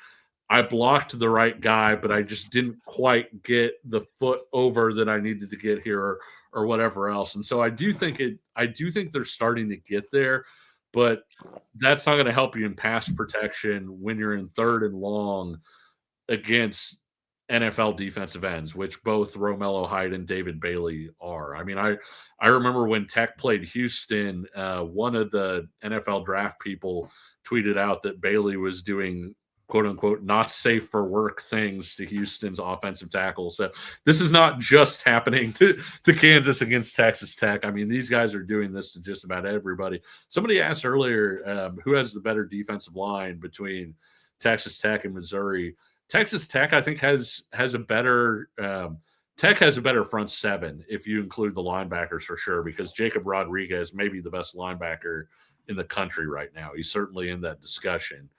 I blocked the right guy, but I just didn't quite get the foot over that I needed to get here or whatever else. And so I do think they're starting to get there, but that's not going to help you in pass protection when you're in 3rd and long against NFL defensive ends, which both Romello Hyde and David Bailey are. I mean, I remember when Tech played Houston, one of the NFL draft people tweeted out that Bailey was doing quote unquote not safe for work things to Houston's offensive tackles. So this is not just happening to Kansas against Texas Tech. I mean, these guys are doing this to just about everybody. Somebody asked earlier, who has the better defensive line between Texas Tech and Missouri? Texas Tech, I think, has a better Tech has a better front seven if you include the linebackers for sure, because Jacob Rodriguez may be the best linebacker in the country right now. He's certainly in that discussion.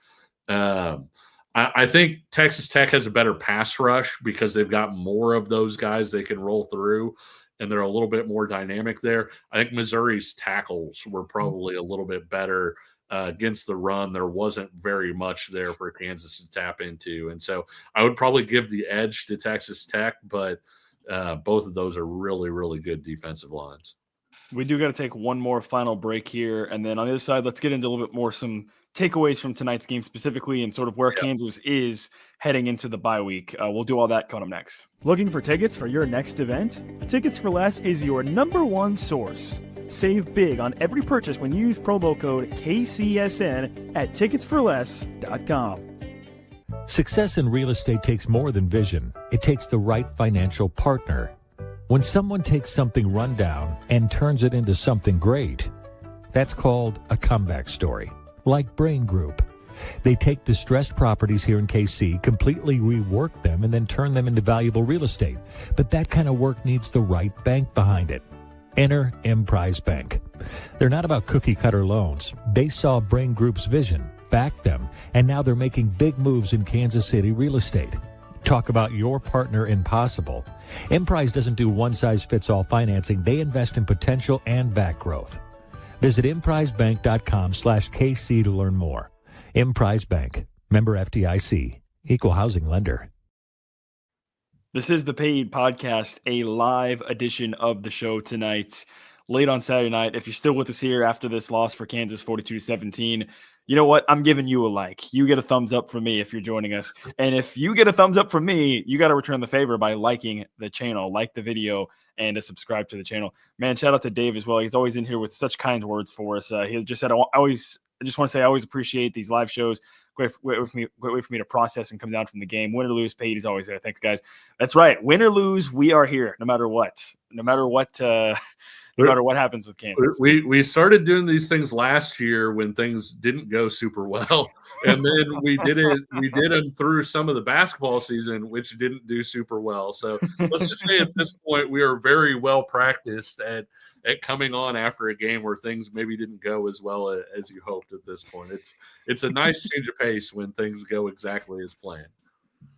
I think Texas Tech has a better pass rush because they've got more of those guys they can roll through, and they're a little bit more dynamic there. I think Missouri's tackles were probably a little bit better against the run. There wasn't very much there for Kansas to tap into. And so I would probably give the edge to Texas Tech, but both of those are really, really good defensive lines. We do got to take one more final break here. And then on the other side, let's get into a little bit more some takeaways from tonight's game specifically and sort of where Kansas is heading into the bye week. We'll do all that coming up next. Looking for tickets for your next event? Tickets for Less is your #1 source. Save big on every purchase when you use promo code KCSN at ticketsforless.com. Success in real estate takes more than vision. It takes the right financial partner. When someone takes something rundown and turns it into something great, that's called a comeback story, like Brain Group. They take distressed properties here in KC, completely rework them, and then turn them into valuable real estate. But that kind of work needs the right bank behind it. Enter Emprise Bank. They're not about cookie-cutter loans. They saw Brain Group's vision, backed them, and now they're making big moves in Kansas City real estate. Talk about your partner in possible. Emprise doesn't do one-size-fits-all financing. They invest in potential and back growth. Visit emprisebank.com/KC to learn more. Emprise Bank. Member FDIC. Equal housing lender. This is the Paid Podcast, a live edition of the show tonight, late on Saturday night. If you're still with us here after this loss for Kansas 42-17, you know what? I'm giving you a like. You get a thumbs up from me if you're joining us. And if you get a thumbs up from me, you got to return the favor by liking the channel, like the video, and to subscribe to the channel. Man, shout out to Dave as well. He's always in here with such kind words for us. He just said, I just want to say I always appreciate these live shows. Great way for me to process and come down from the game. Win or lose, Paid is always there. Thanks, guys. That's right. Win or lose, we are here no matter what. No matter what no matter what happens with Kansas. We started doing these things last year when things didn't go super well, and then we did them through some of the basketball season, which didn't do super well. So let's just say at this point we are very well practiced at coming on after a game where things maybe didn't go as well as you hoped. At this point, it's a nice change of pace when things go exactly as planned.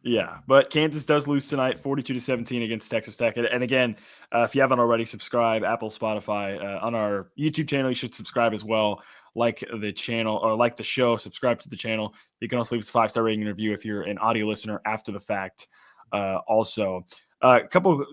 Yeah, but Kansas does lose tonight, 42-17 against Texas Tech. And again, if you haven't already, subscribe, Apple, Spotify. On our YouTube channel, you should subscribe as well. Like the channel or like the show, subscribe to the channel. You can also leave us a 5-star rating and review if you're an audio listener after the fact. Also, a couple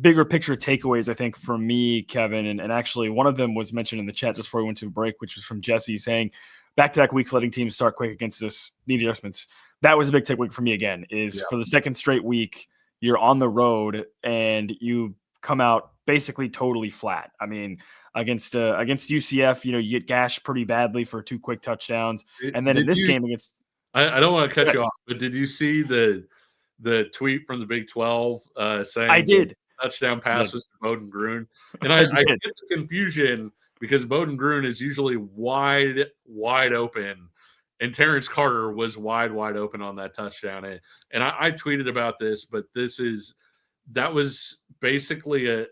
bigger picture takeaways, I think, for me, Kevin, and actually one of them was mentioned in the chat just before we went to a break, which was from Jesse saying, back-to-back weeks letting teams start quick against us, need adjustments. That was a big takeaway for me again, is for the second straight week, you're on the road and you come out basically totally flat. I mean, against UCF, you get gashed pretty badly for 2 quick touchdowns. And then in this game against – I don't want to cut you off, but did you see the tweet from the Big 12 saying – I did. Touchdown passes to Bowden Gruen? And I get the confusion because Bowden Gruen is usually wide open. And Terrence Carter was wide open on that touchdown. And I tweeted about this, but that was basically a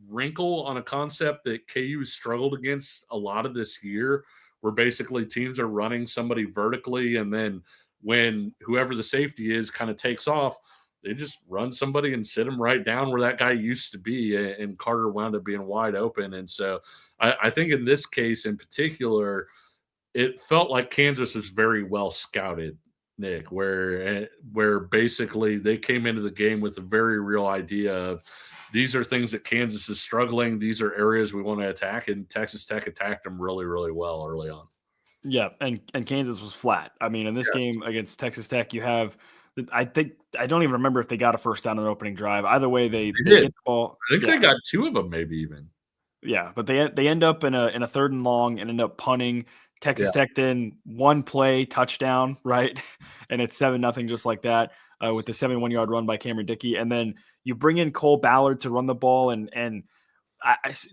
wrinkle on a concept that KU has struggled against a lot of this year, where basically teams are running somebody vertically, and then when whoever the safety is kind of takes off, they just run somebody and sit him right down where that guy used to be, and Carter wound up being wide open. And so I think in this case in particular, it felt like Kansas was very well scouted, Nick, where basically they came into the game with a very real idea of these are things that Kansas is struggling. These are areas we want to attack, and Texas Tech attacked them really, really well early on. Yeah, and Kansas was flat. I mean, in this game against Texas Tech, you have I don't even remember if they got a first down on the opening drive. Either way, they get the ball. I think they got 2 of them, maybe even. Yeah, but they end up in a 3rd and long and end up punting. Texas Tech then 1 play touchdown, right? And it's 7-0 just like that with the 71-yard run by Cameron Dickey. And then you bring in Cole Ballard to run the ball, and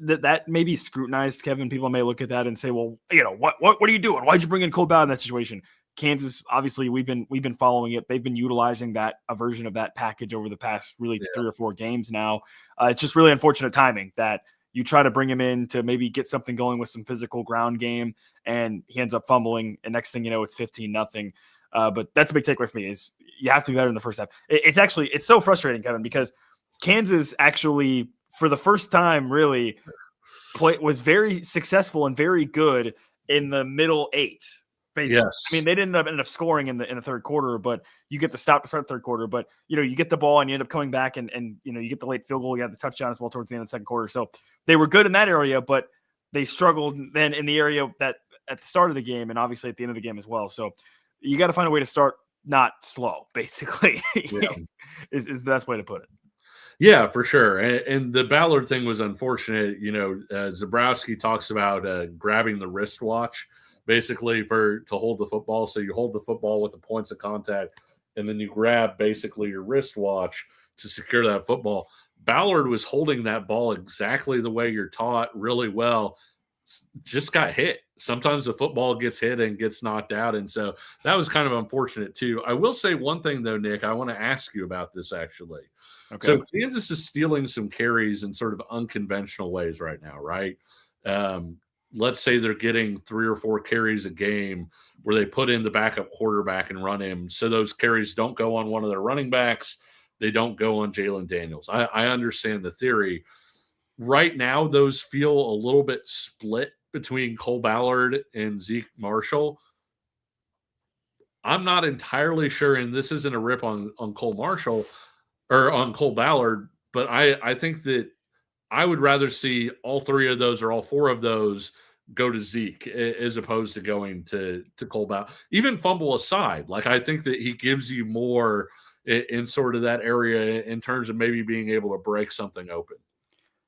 that may be scrutinized, Kevin. People may look at that and say, well, what are you doing? Why'd you bring in Cole Ballard in that situation? Kansas, obviously, we've been following it. They've been utilizing a version of that package over the past 3 or 4 games now. It's just really unfortunate timing that you try to bring him in to maybe get something going with some physical ground game, and he ends up fumbling. And next thing you know, it's 15-0. But that's a big takeaway for me, is you have to be better in the first half. It's so frustrating, Kevin, because Kansas actually, for the first time, really was very successful and very good in the middle 8. Basically. Yes. I mean, they didn't end up scoring in the 3rd quarter, but you get the stop to start the 3rd quarter. But you get the ball and you end up coming back, and you get the late field goal. You have the touchdown as well towards the end of the 2nd quarter. So they were good in that area, but they struggled then in the area that at the start of the game, and obviously at the end of the game as well. So you got to find a way to start not slow, basically, is the best way to put it. Yeah, for sure. And the Ballard thing was unfortunate. Zabrowski talks about grabbing the wristwatch, basically to hold the football. So you hold the football with the points of contact, and then you grab basically your wristwatch to secure that football. Ballard was holding that ball exactly the way you're taught really well, just got hit. Sometimes the football gets hit and gets knocked out. And so that was kind of unfortunate too. I will say one thing though, Nick, I want to ask you about this actually. Okay. So Kansas is stealing some carries in sort of unconventional ways right now, right? Let's say they're getting 3 or 4 carries a game where they put in the backup quarterback and run him. So those carries don't go on one of their running backs. They don't go on Jaylen Daniels. I understand the theory. Right now, those feel a little bit split between Cole Ballard and Zeke Marshall. I'm not entirely sure, and this isn't a rip on Cole Marshall or on Cole Ballard, but I think that I would rather see all 3 of those or all 4 of those go to Zeke as opposed to going to Cole Ballard. Even fumble aside, like I think that he gives you more in sort of that area in terms of maybe being able to break something open.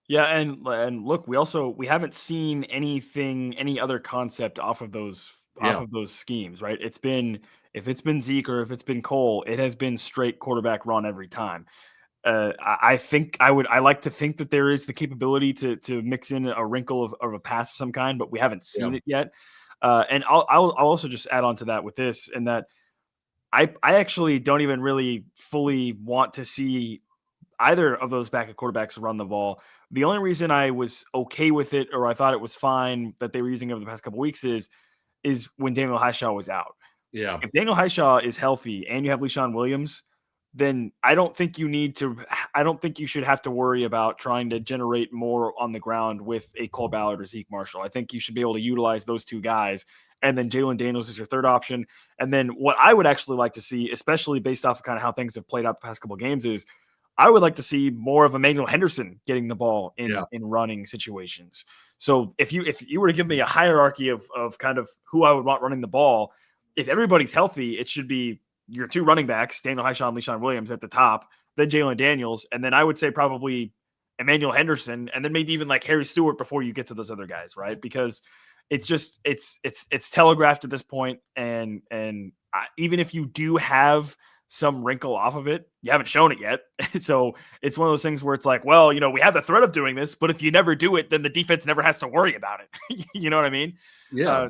Yeah, and look, we haven't seen any other concept off of those schemes, right? If it's been Zeke or if it's been Cole, it has been straight quarterback run every time. I think I like to think that there is the capability to mix in a wrinkle of a pass of some kind, but we haven't seen it yet. And I'll also just add on to that with this, and that I actually don't even really fully want to see either of those backup quarterbacks run the ball. The only reason I was okay with it, or I thought it was fine that they were using it over the past couple of weeks, is when Daniel Highshaw was out. Yeah. If Daniel Highshaw is healthy and you have LeSean Williams, then I don't think you should have to worry about trying to generate more on the ground with a Cole Ballard or Zeke Marshall. I think you should be able to utilize those two guys. And then Jaylen Daniels is your third option. And then what I would actually like to see, especially based off of kind of how things have played out the past couple of games, is I would like to see more of Emmanuel Henderson getting the ball in running situations. So if you were to give me a hierarchy of kind of who I would want running the ball, if everybody's healthy, it should be your two running backs, Daniel Highshaw and LeSean Williams at the top, then Jaylen Daniels, and then I would say probably Emmanuel Henderson, and then maybe even like Harry Stewart before you get to those other guys, right? Because it's just it's telegraphed at this point, and even if you do have some wrinkle off of it, you haven't shown it yet. So it's one of those things where it's like, well, we have the threat of doing this, but if you never do it, then the defense never has to worry about it. You know what I mean? Yeah.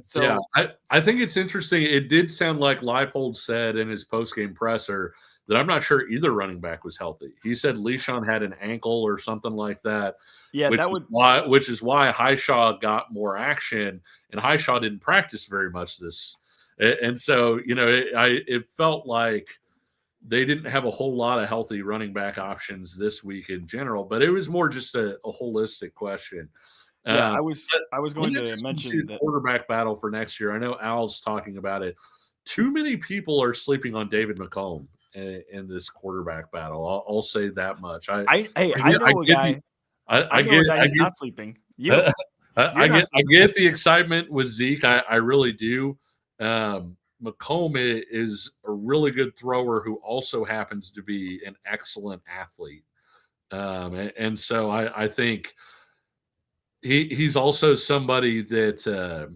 I think it's interesting. It did sound like Leipold said in his postgame presser that I'm not sure either running back was healthy. He said LeSean had an ankle or something like that. Yeah, which is why Highshaw got more action, and Highshaw didn't practice very much this. And so, it felt like they didn't have a whole lot of healthy running back options this week in general, but it was more just a holistic question. Yeah, I was going to mention the quarterback battle for next year. I know Al's talking about it. Too many people are sleeping on David McComb in this quarterback battle. I'll say that much. I know a guy who's not sleeping. I get the excitement with Zeke. I really do. McComb is a really good thrower who also happens to be an excellent athlete. And so I think he's also somebody that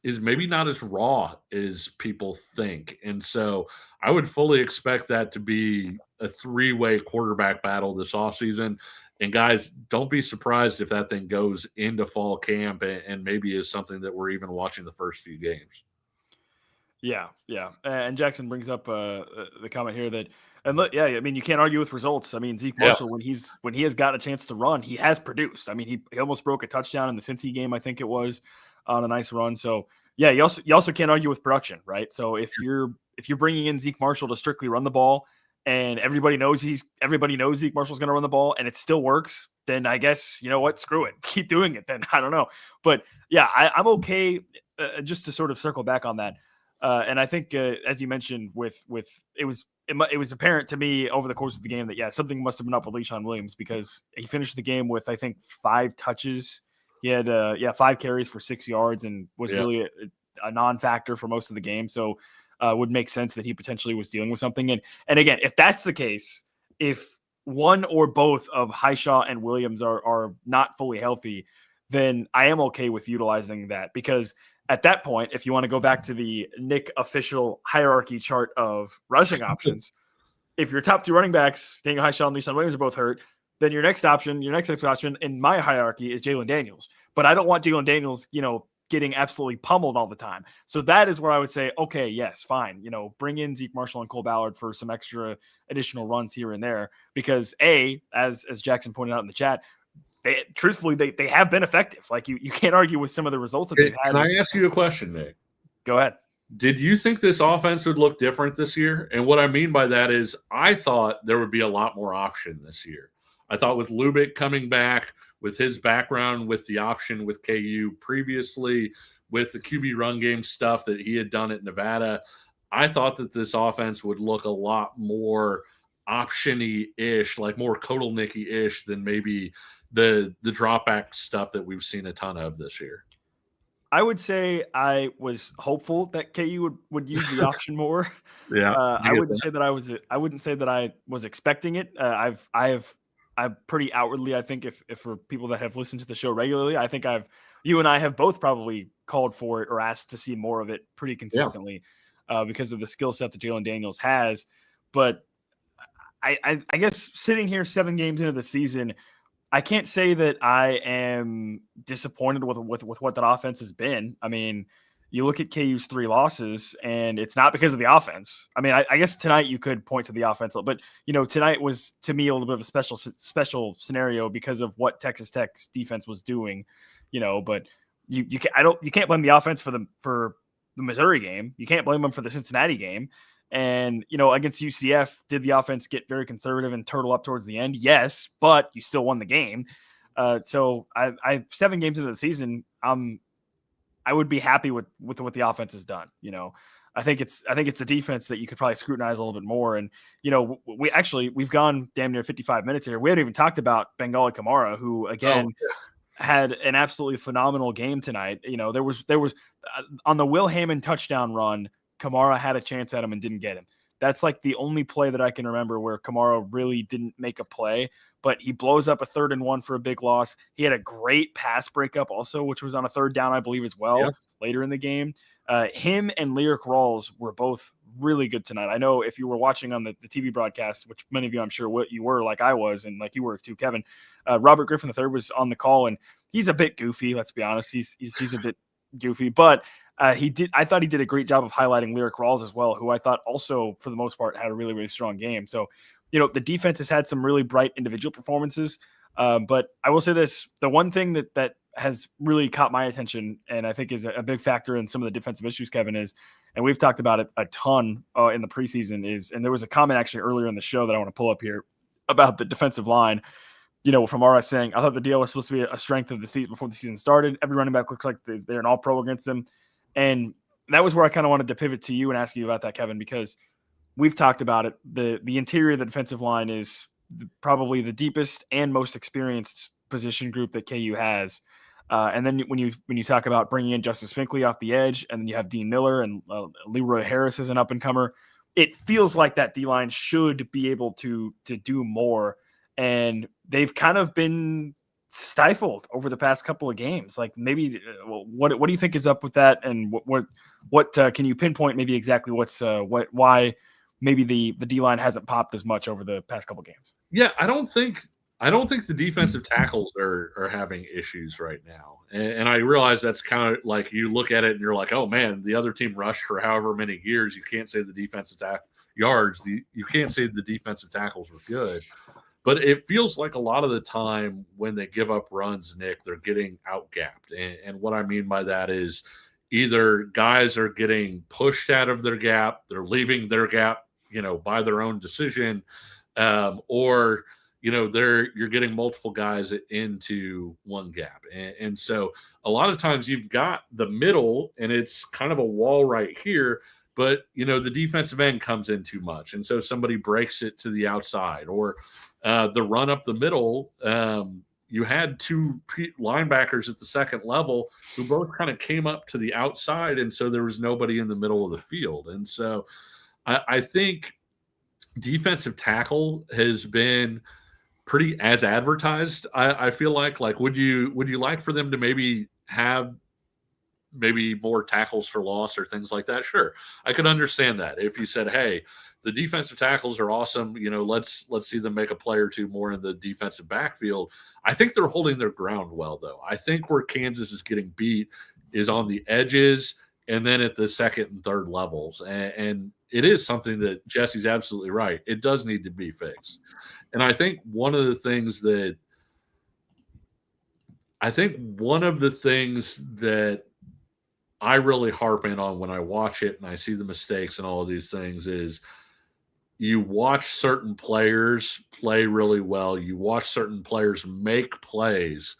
is maybe not as raw as people think. And so I would fully expect that to be a three-way quarterback battle this offseason. And guys, don't be surprised if that thing goes into fall camp and maybe is something that we're even watching the first few games. Yeah. And Jackson brings up the comment here that, and look, I mean, you can't argue with results. I mean, Zeke Marshall, when he has got a chance to run, he has produced. I mean, he almost broke a touchdown in the Cincy game, I think it was, on a nice run. So yeah, you also can't argue with production, right? So if you're bringing in Zeke Marshall to strictly run the ball, and everybody knows Zeke Marshall's going to run the ball, and it still works, then I guess, you know what, screw it, keep doing it. Then I don't know, but yeah, I'm okay. Just to sort of circle back on that. And I think, as you mentioned, with it was apparent to me over the course of the game that something must have been up with LeSean Williams, because he finished the game with I think 5 touches. He had 5 carries for 6 yards and was really a non-factor for most of the game. So would make sense that he potentially was dealing with something. And again, if that's the case, if one or both of Highshaw and Williams are not fully healthy, then I am okay with utilizing that, because at that point, if you want to go back to the Nick official hierarchy chart of rushing options, if your top 2 running backs, Daniel Highshaw and LeSean Williams, are both hurt, then your next option in my hierarchy is Jaylen Daniels. But I don't want Jaylen Daniels, getting absolutely pummeled all the time. So that is where I would say, okay, yes, fine. Bring in Zeke Marshall and Cole Ballard for some extra additional runs here and there, because as Jackson pointed out in the chat, they have been effective. Like you can't argue with some of the results that they've had. Can I ask you a question, Nick? Go ahead. Did you think this offense would look different this year? And what I mean by that is I thought there would be a lot more option this year. I thought with Lubick coming back, with his background, with the option with KU previously, with the QB run game stuff that he had done at Nevada, I thought that this offense would look a lot more option-y-ish, like more Kotelnicki-ish than maybe the drop back stuff that we've seen a ton of this year. I would say I was hopeful that KU would use the option more. Yeah, I wouldn't say that I was expecting it. I'm pretty outwardly, I think, if for people that have listened to the show regularly, I think you and I have both probably called for it or asked to see more of it pretty consistently because of the skill set that Jaylen Daniels has. But I guess sitting here 7 games into the season, I can't say that I am disappointed with what that offense has been. I mean, you look at KU's 3 losses, and it's not because of the offense. I mean, I guess tonight you could point to the offense, but tonight was to me a little bit of a special scenario because of what Texas Tech's defense was doing. But you can't blame the offense for the Missouri game. You can't blame them for the Cincinnati game. And, against UCF, did the offense get very conservative and turtle up towards the end? Yes, but you still won the game. So I 7 games into the season, I would be happy with what the offense has done. I think it's the defense that you could probably scrutinize a little bit more. And, we've gone damn near 55 minutes here. We haven't even talked about Bengali Kamara, who again had an absolutely phenomenal game tonight. There was on the Will Hammond touchdown run, Kamara had a chance at him and didn't get him. That's like the only play that I can remember where Kamara really didn't make a play, but he blows up a 3rd and 1 for a big loss. He had a great pass breakup also, which was on a 3rd down, I believe, as well, later in the game. Him and Lyric Rawls were both really good tonight. I know if you were watching on the TV broadcast, which many of you, I'm sure what you were, like I was, and like you were too, Kevin, Robert Griffin III was on the call, and he's a bit goofy. Let's be honest. He's a bit goofy, but I thought he did a great job of highlighting Lyric Rawls as well, who I thought also, for the most part, had a really, really strong game. So, the defense has had some really bright individual performances. But I will say this, the one thing that has really caught my attention, and I think is a big factor in some of the defensive issues, Kevin, is, and we've talked about it a ton in the preseason, and there was a comment actually earlier in the show that I want to pull up here about the defensive line. From RS saying, I thought the deal was supposed to be a strength of the season before the season started. Every running back looks like they're an all-pro against them. And that was where I kind of wanted to pivot to you and ask you about that, Kevin, because we've talked about it. The interior of the defensive line is probably the deepest and most experienced position group that KU has. And then when you talk about bringing in Justice Finkley off the edge, and then you have Dean Miller and Leroy Harris as an up-and-comer, it feels like that D-line should be able to do more. And they've kind of been stifled over the past couple of games. Like maybe what do you think is up with that? And what can you pinpoint maybe exactly why maybe the D-line hasn't popped as much over the past couple of games? Yeah, I don't think the defensive tackles are having issues right now. And I realize that's kind of like you look at it and you're like, oh man, the other team rushed for however many years. You can't say the defensive yards. You can't say the defensive tackles were good. But it feels like a lot of the time when they give up runs, Nick, they're getting outgapped. And what I mean by that is either guys are getting pushed out of their gap, they're leaving their gap, by their own decision, or you're getting multiple guys into one gap. And so a lot of times you've got the middle and it's kind of a wall right here, but the defensive end comes in too much. And so somebody breaks it to the outside, or the run up the middle. You had 2 linebackers at the second level who both kind of came up to the outside. And so there was nobody in the middle of the field. And so I think defensive tackle has been pretty as advertised. I feel like would you like for them to maybe have more tackles for loss or things like that? Sure, I could understand that if you said, hey, the defensive tackles are awesome, let's see them make a play or 2 more in the defensive backfield. I think they're holding their ground well, though. I think where Kansas is getting beat is on the edges and then at the second and third levels. And it is something that Jesse's absolutely right. It does need to be fixed. And I think one of the things that I really harp in on when I watch it and I see the mistakes and all of these things is you watch certain players play really well. You watch certain players make plays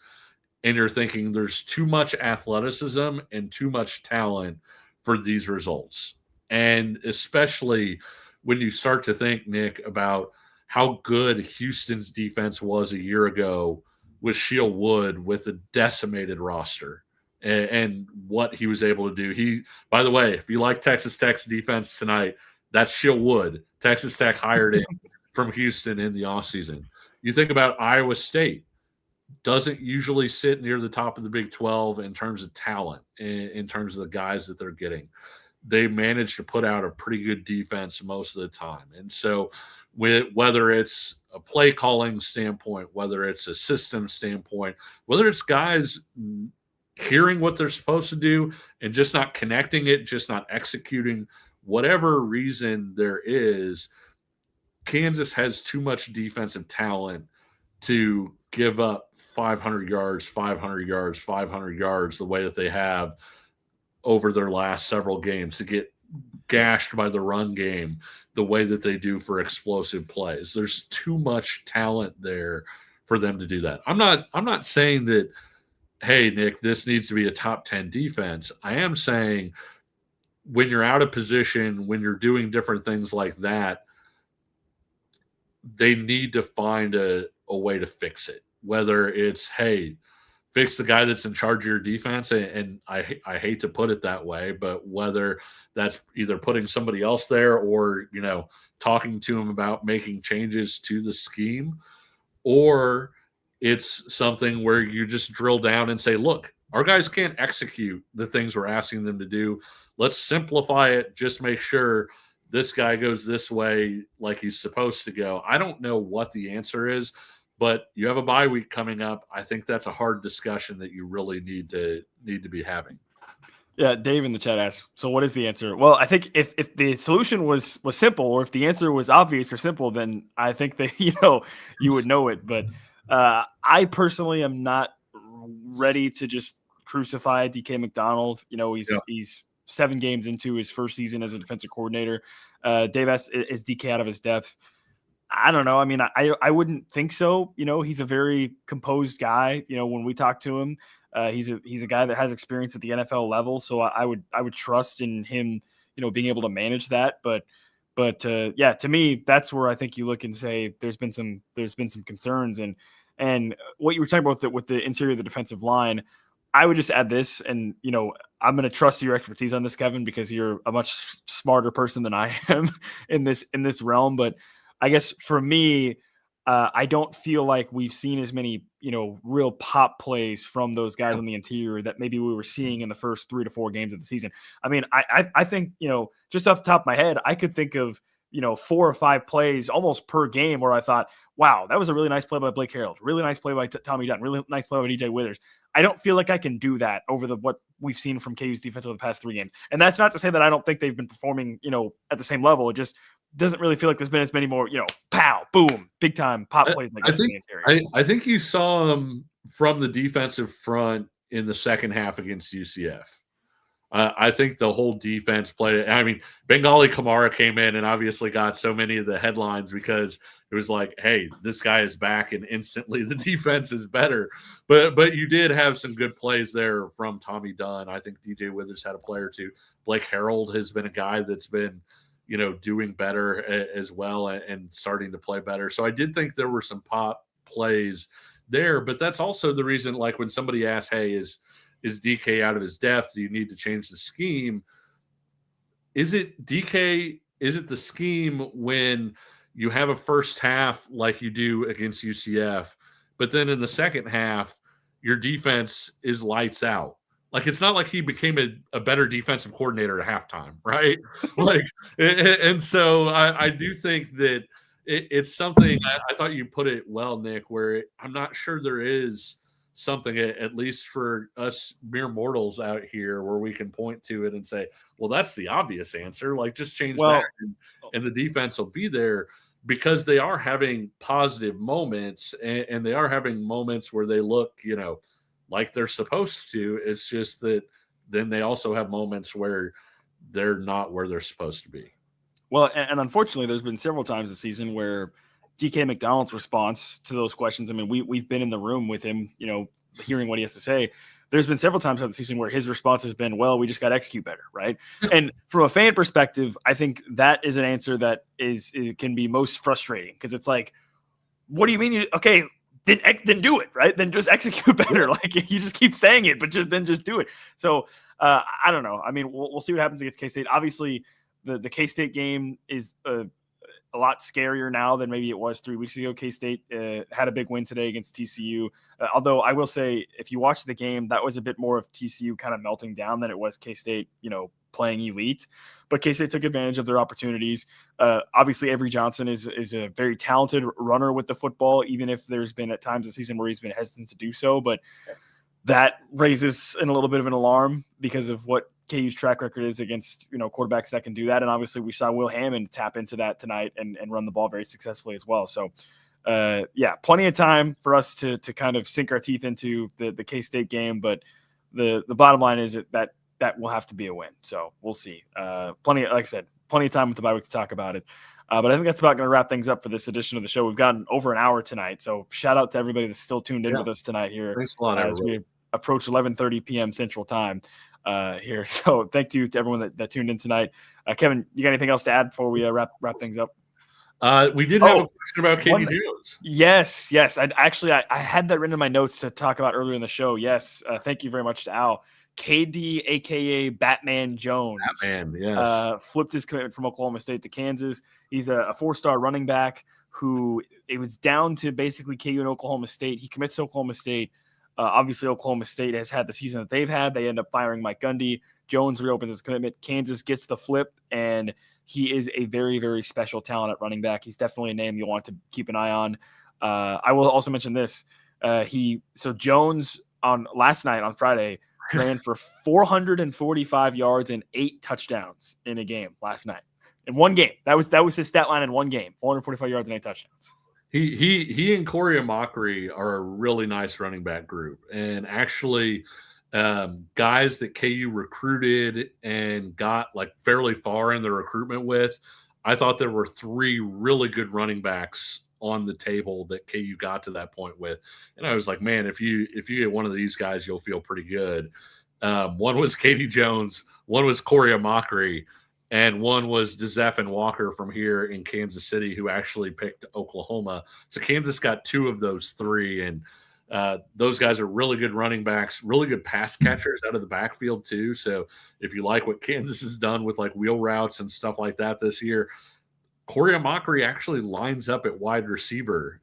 and you're thinking there's too much athleticism and too much talent for these results. And especially when you start to think, Nick, about how good Houston's defense was a year ago with Shield Wood with a decimated roster. And what he was able to do. By the way, if you like Texas Tech's defense tonight, that's Shield Wood. Texas Tech hired him from Houston in the offseason. You think about Iowa State, doesn't usually sit near the top of the Big 12 in terms of talent, in terms of the guys that they're getting. They managed to put out a pretty good defense most of the time. And so whether it's a play calling standpoint, whether it's a system standpoint, whether it's guys hearing what they're supposed to do and just not connecting it, just not executing, whatever reason there is, Kansas has too much defensive talent to give up 500 yards, 500 yards, 500 yards the way that they have over their last several games, to get gashed by the run game the way that they do for explosive plays. There's too much talent there for them to do that. I'm not saying that, hey, Nick, this needs to be a top 10 defense. I am saying when you're out of position, when you're doing different things like that, they need to find a way to fix it. Whether it's, hey, fix the guy that's in charge of your defense, and I hate to put it that way, but whether that's either putting somebody else there or, talking to him about making changes to the scheme, or it's something where you just drill down and say, look, our guys can't execute the things we're asking them to do. Let's simplify it. Just make sure this guy goes this way like he's supposed to go. I don't know what the answer is, but you have a bye week coming up. I think that's a hard discussion that you really need to be having. Yeah, Dave in the chat asks, so what is the answer? Well, I think if the solution was simple, or if the answer was obvious or simple, then I think that you would know it. But I personally am not ready to just crucify DK McDonald. He's 7 games into his first season as a defensive coordinator. Dave asks, is DK out of his depth? I don't know. I mean, I wouldn't think so. He's a very composed guy. When we talk to him, he's a guy that has experience at the NFL level. So I would trust in him, being able to manage that. But yeah, to me, that's where I think you look and say there's been some concerns, and what you were talking about with the interior of the defensive line. I would just add this, and I'm going to trust your expertise on this, Kevin, because you're a much smarter person than I am in this realm. But I guess for me, I don't feel like we've seen as many, real pop plays from those guys on the interior that maybe we were seeing in the first 3 to 4 games of the season. I mean, I think, just off the top of my head, I could think of, 4 or 5 plays almost per game where I thought, wow, that was a really nice play by Blake Harrell, really nice play by Tommy Dunn, really nice play by DJ Withers. I don't feel like I can do that over what we've seen from KU's defense over the past 3 games. And that's not to say that I don't think they've been performing, at the same level. It just doesn't really feel like there's been as many more, pow, boom, big time pop plays like this. I think you saw them from the defensive front in the second half against UCF. I think the whole defense played. I mean, Bengali Kamara came in and obviously got so many of the headlines because it was like, hey, this guy is back, and instantly the defense is better. But you did have some good plays there from Tommy Dunn. I think DJ Withers had a play or two. Blake Harrell has been a guy that's been, doing better as well and starting to play better. So I did think there were some pop plays there, but that's also the reason, like when somebody asks, hey, is DK out of his depth? Do you need to change the scheme? Is it DK? Is it the scheme when you have a first half like you do against UCF, but then in the second half, your defense is lights out? Like, it's not like he became a better defensive coordinator at halftime, right? And so I do think that it's something. I thought you put it well, Nick, where I'm not sure there is something, at least for us mere mortals out here, where we can point to it and say, well, that's the obvious answer. Like, just change that and the defense will be there, because they are having positive moments and they are having moments where they look, like they're supposed to. It's just that then they also have moments where they're not where they're supposed to be. Well, and unfortunately, there's been several times this season where DK McDonald's response to those questions, I mean, we've been in the room with him, hearing what he has to say. There's been several times throughout the season where his response has been, well, we just got to execute better, right? And from a fan perspective, I think that is an answer that can be most frustrating, because it's like, what do you mean? Okay, then do it, right? Then just execute better. Like, you just keep saying it, but just do it. So I don't know. I mean, we'll see what happens against K-State. Obviously, the K-State game is a lot scarier now than maybe it was 3 weeks ago. K-State had a big win today against TCU. Although I will say, if you watch the game, that was a bit more of TCU kind of melting down than it was K-State, playing elite. But K-State took advantage of their opportunities. Obviously, Avery Johnson is a very talented runner with the football, even if there's been at times this season where he's been hesitant to do so. But that raises a little bit of an alarm because of what KU's track record is against, quarterbacks that can do that. And obviously we saw Will Hammond tap into that tonight and run the ball very successfully as well. So plenty of time for us to kind of sink our teeth into the K-State game. But the bottom line is that will have to be a win. So we'll see. Like I said, plenty of time with the bye week to talk about it. But I think that's about going to wrap things up for this edition of the show. We've gotten over an hour tonight. So shout out to everybody that's still tuned in with us tonight here. Thanks a lot, as we approach 11:30 p.m. Central Time here. So thank you to everyone that tuned in tonight. Kevin, you got anything else to add before we wrap things up? We did have a question about Katie Jones. Yes. I had that written in my notes to talk about earlier in the show. Yes. Thank you very much to Al. KD, a.k.a. Batman Jones. Batman, yes. Flipped his commitment from Oklahoma State to Kansas. He's a 4-star running back who it was down to basically KU and Oklahoma State. He commits to Oklahoma State. Obviously, Oklahoma State has had the season that they've had. They end up firing Mike Gundy. Jones reopens his commitment. Kansas gets the flip, and he is a very, very special talent at running back. He's definitely a name you'll want to keep an eye on. I will also mention this. Jones last night on Friday ran for 445 yards and 8 touchdowns in a game last night. In one game. That was his stat line in one game. 445 yards and 8 touchdowns. He and Corey Amakri are a really nice running back group. And actually, guys that KU recruited and got fairly far in the recruitment with, I thought there were 3 really good running backs on the table that KU got to that point with. And I was like, man, if you get one of these guys, you'll feel pretty good. One was Katie Jones, one was Corey Amakri, and one was DeZeph Walker from here in Kansas City, who actually picked Oklahoma. So Kansas got 2 of those 3, and those guys are really good running backs, really good pass catchers out of the backfield too. So if you like what Kansas has done with wheel routes and stuff like that this year, Corey Amakri actually lines up at wide receiver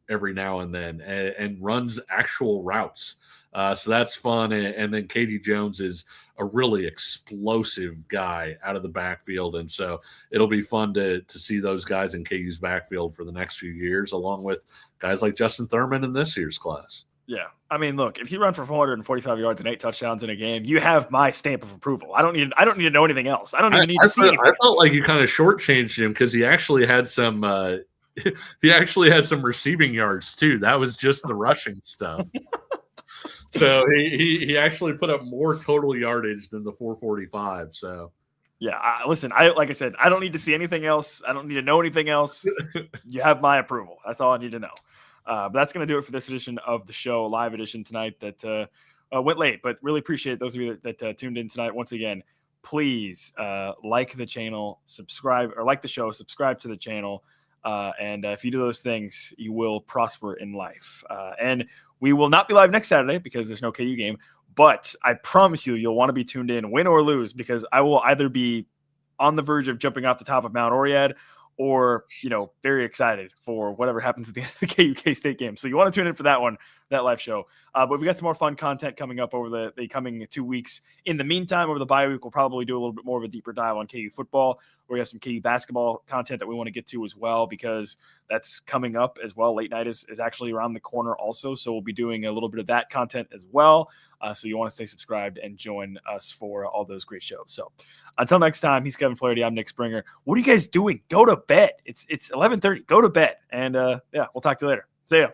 every now and then and runs actual routes. So that's fun. And then Katie Jones is a really explosive guy out of the backfield. And so it'll be fun to see those guys in KU's backfield for the next few years, along with guys like Justin Thurman in this year's class. Yeah. I mean, look, if you run for 445 yards and 8 touchdowns in a game, you have my stamp of approval. I don't need to know anything else. I don't even need to see anything. I felt like you kind of shortchanged him because he actually had some receiving yards too. That was just the rushing stuff. So he actually put up more total yardage than the 445. So yeah, listen, like I said, I don't need to see anything else. I don't need to know anything else. You have my approval. That's all I need to know. But that's going to do it for this edition of the show, live edition tonight that went late, but really appreciate those of you that tuned in tonight. Once again, please like the channel, subscribe, or like the show, subscribe to the channel. And if you do those things, you will prosper in life. And we will not be live next Saturday because there's no KU game, but I promise you'll want to be tuned in, win or lose, because I will either be on the verge of jumping off the top of Mount Oriad or, very excited for whatever happens at the end of the KU State game. So you want to tune in for that one, that live show. But we got some more fun content coming up over the coming 2 weeks. In the meantime, over the bye week, we'll probably do a little bit more of a deeper dive on KU football. We have some KU basketball content that we want to get to as well, because that's coming up as well. Late night is actually around the corner also. So we'll be doing a little bit of that content as well. So you want to stay subscribed and join us for all those great shows. So until next time, he's Kevin Flaherty. I'm Nick Springer. What are you guys doing? Go to bed. It's 11:30. Go to bed. And we'll talk to you later. See ya.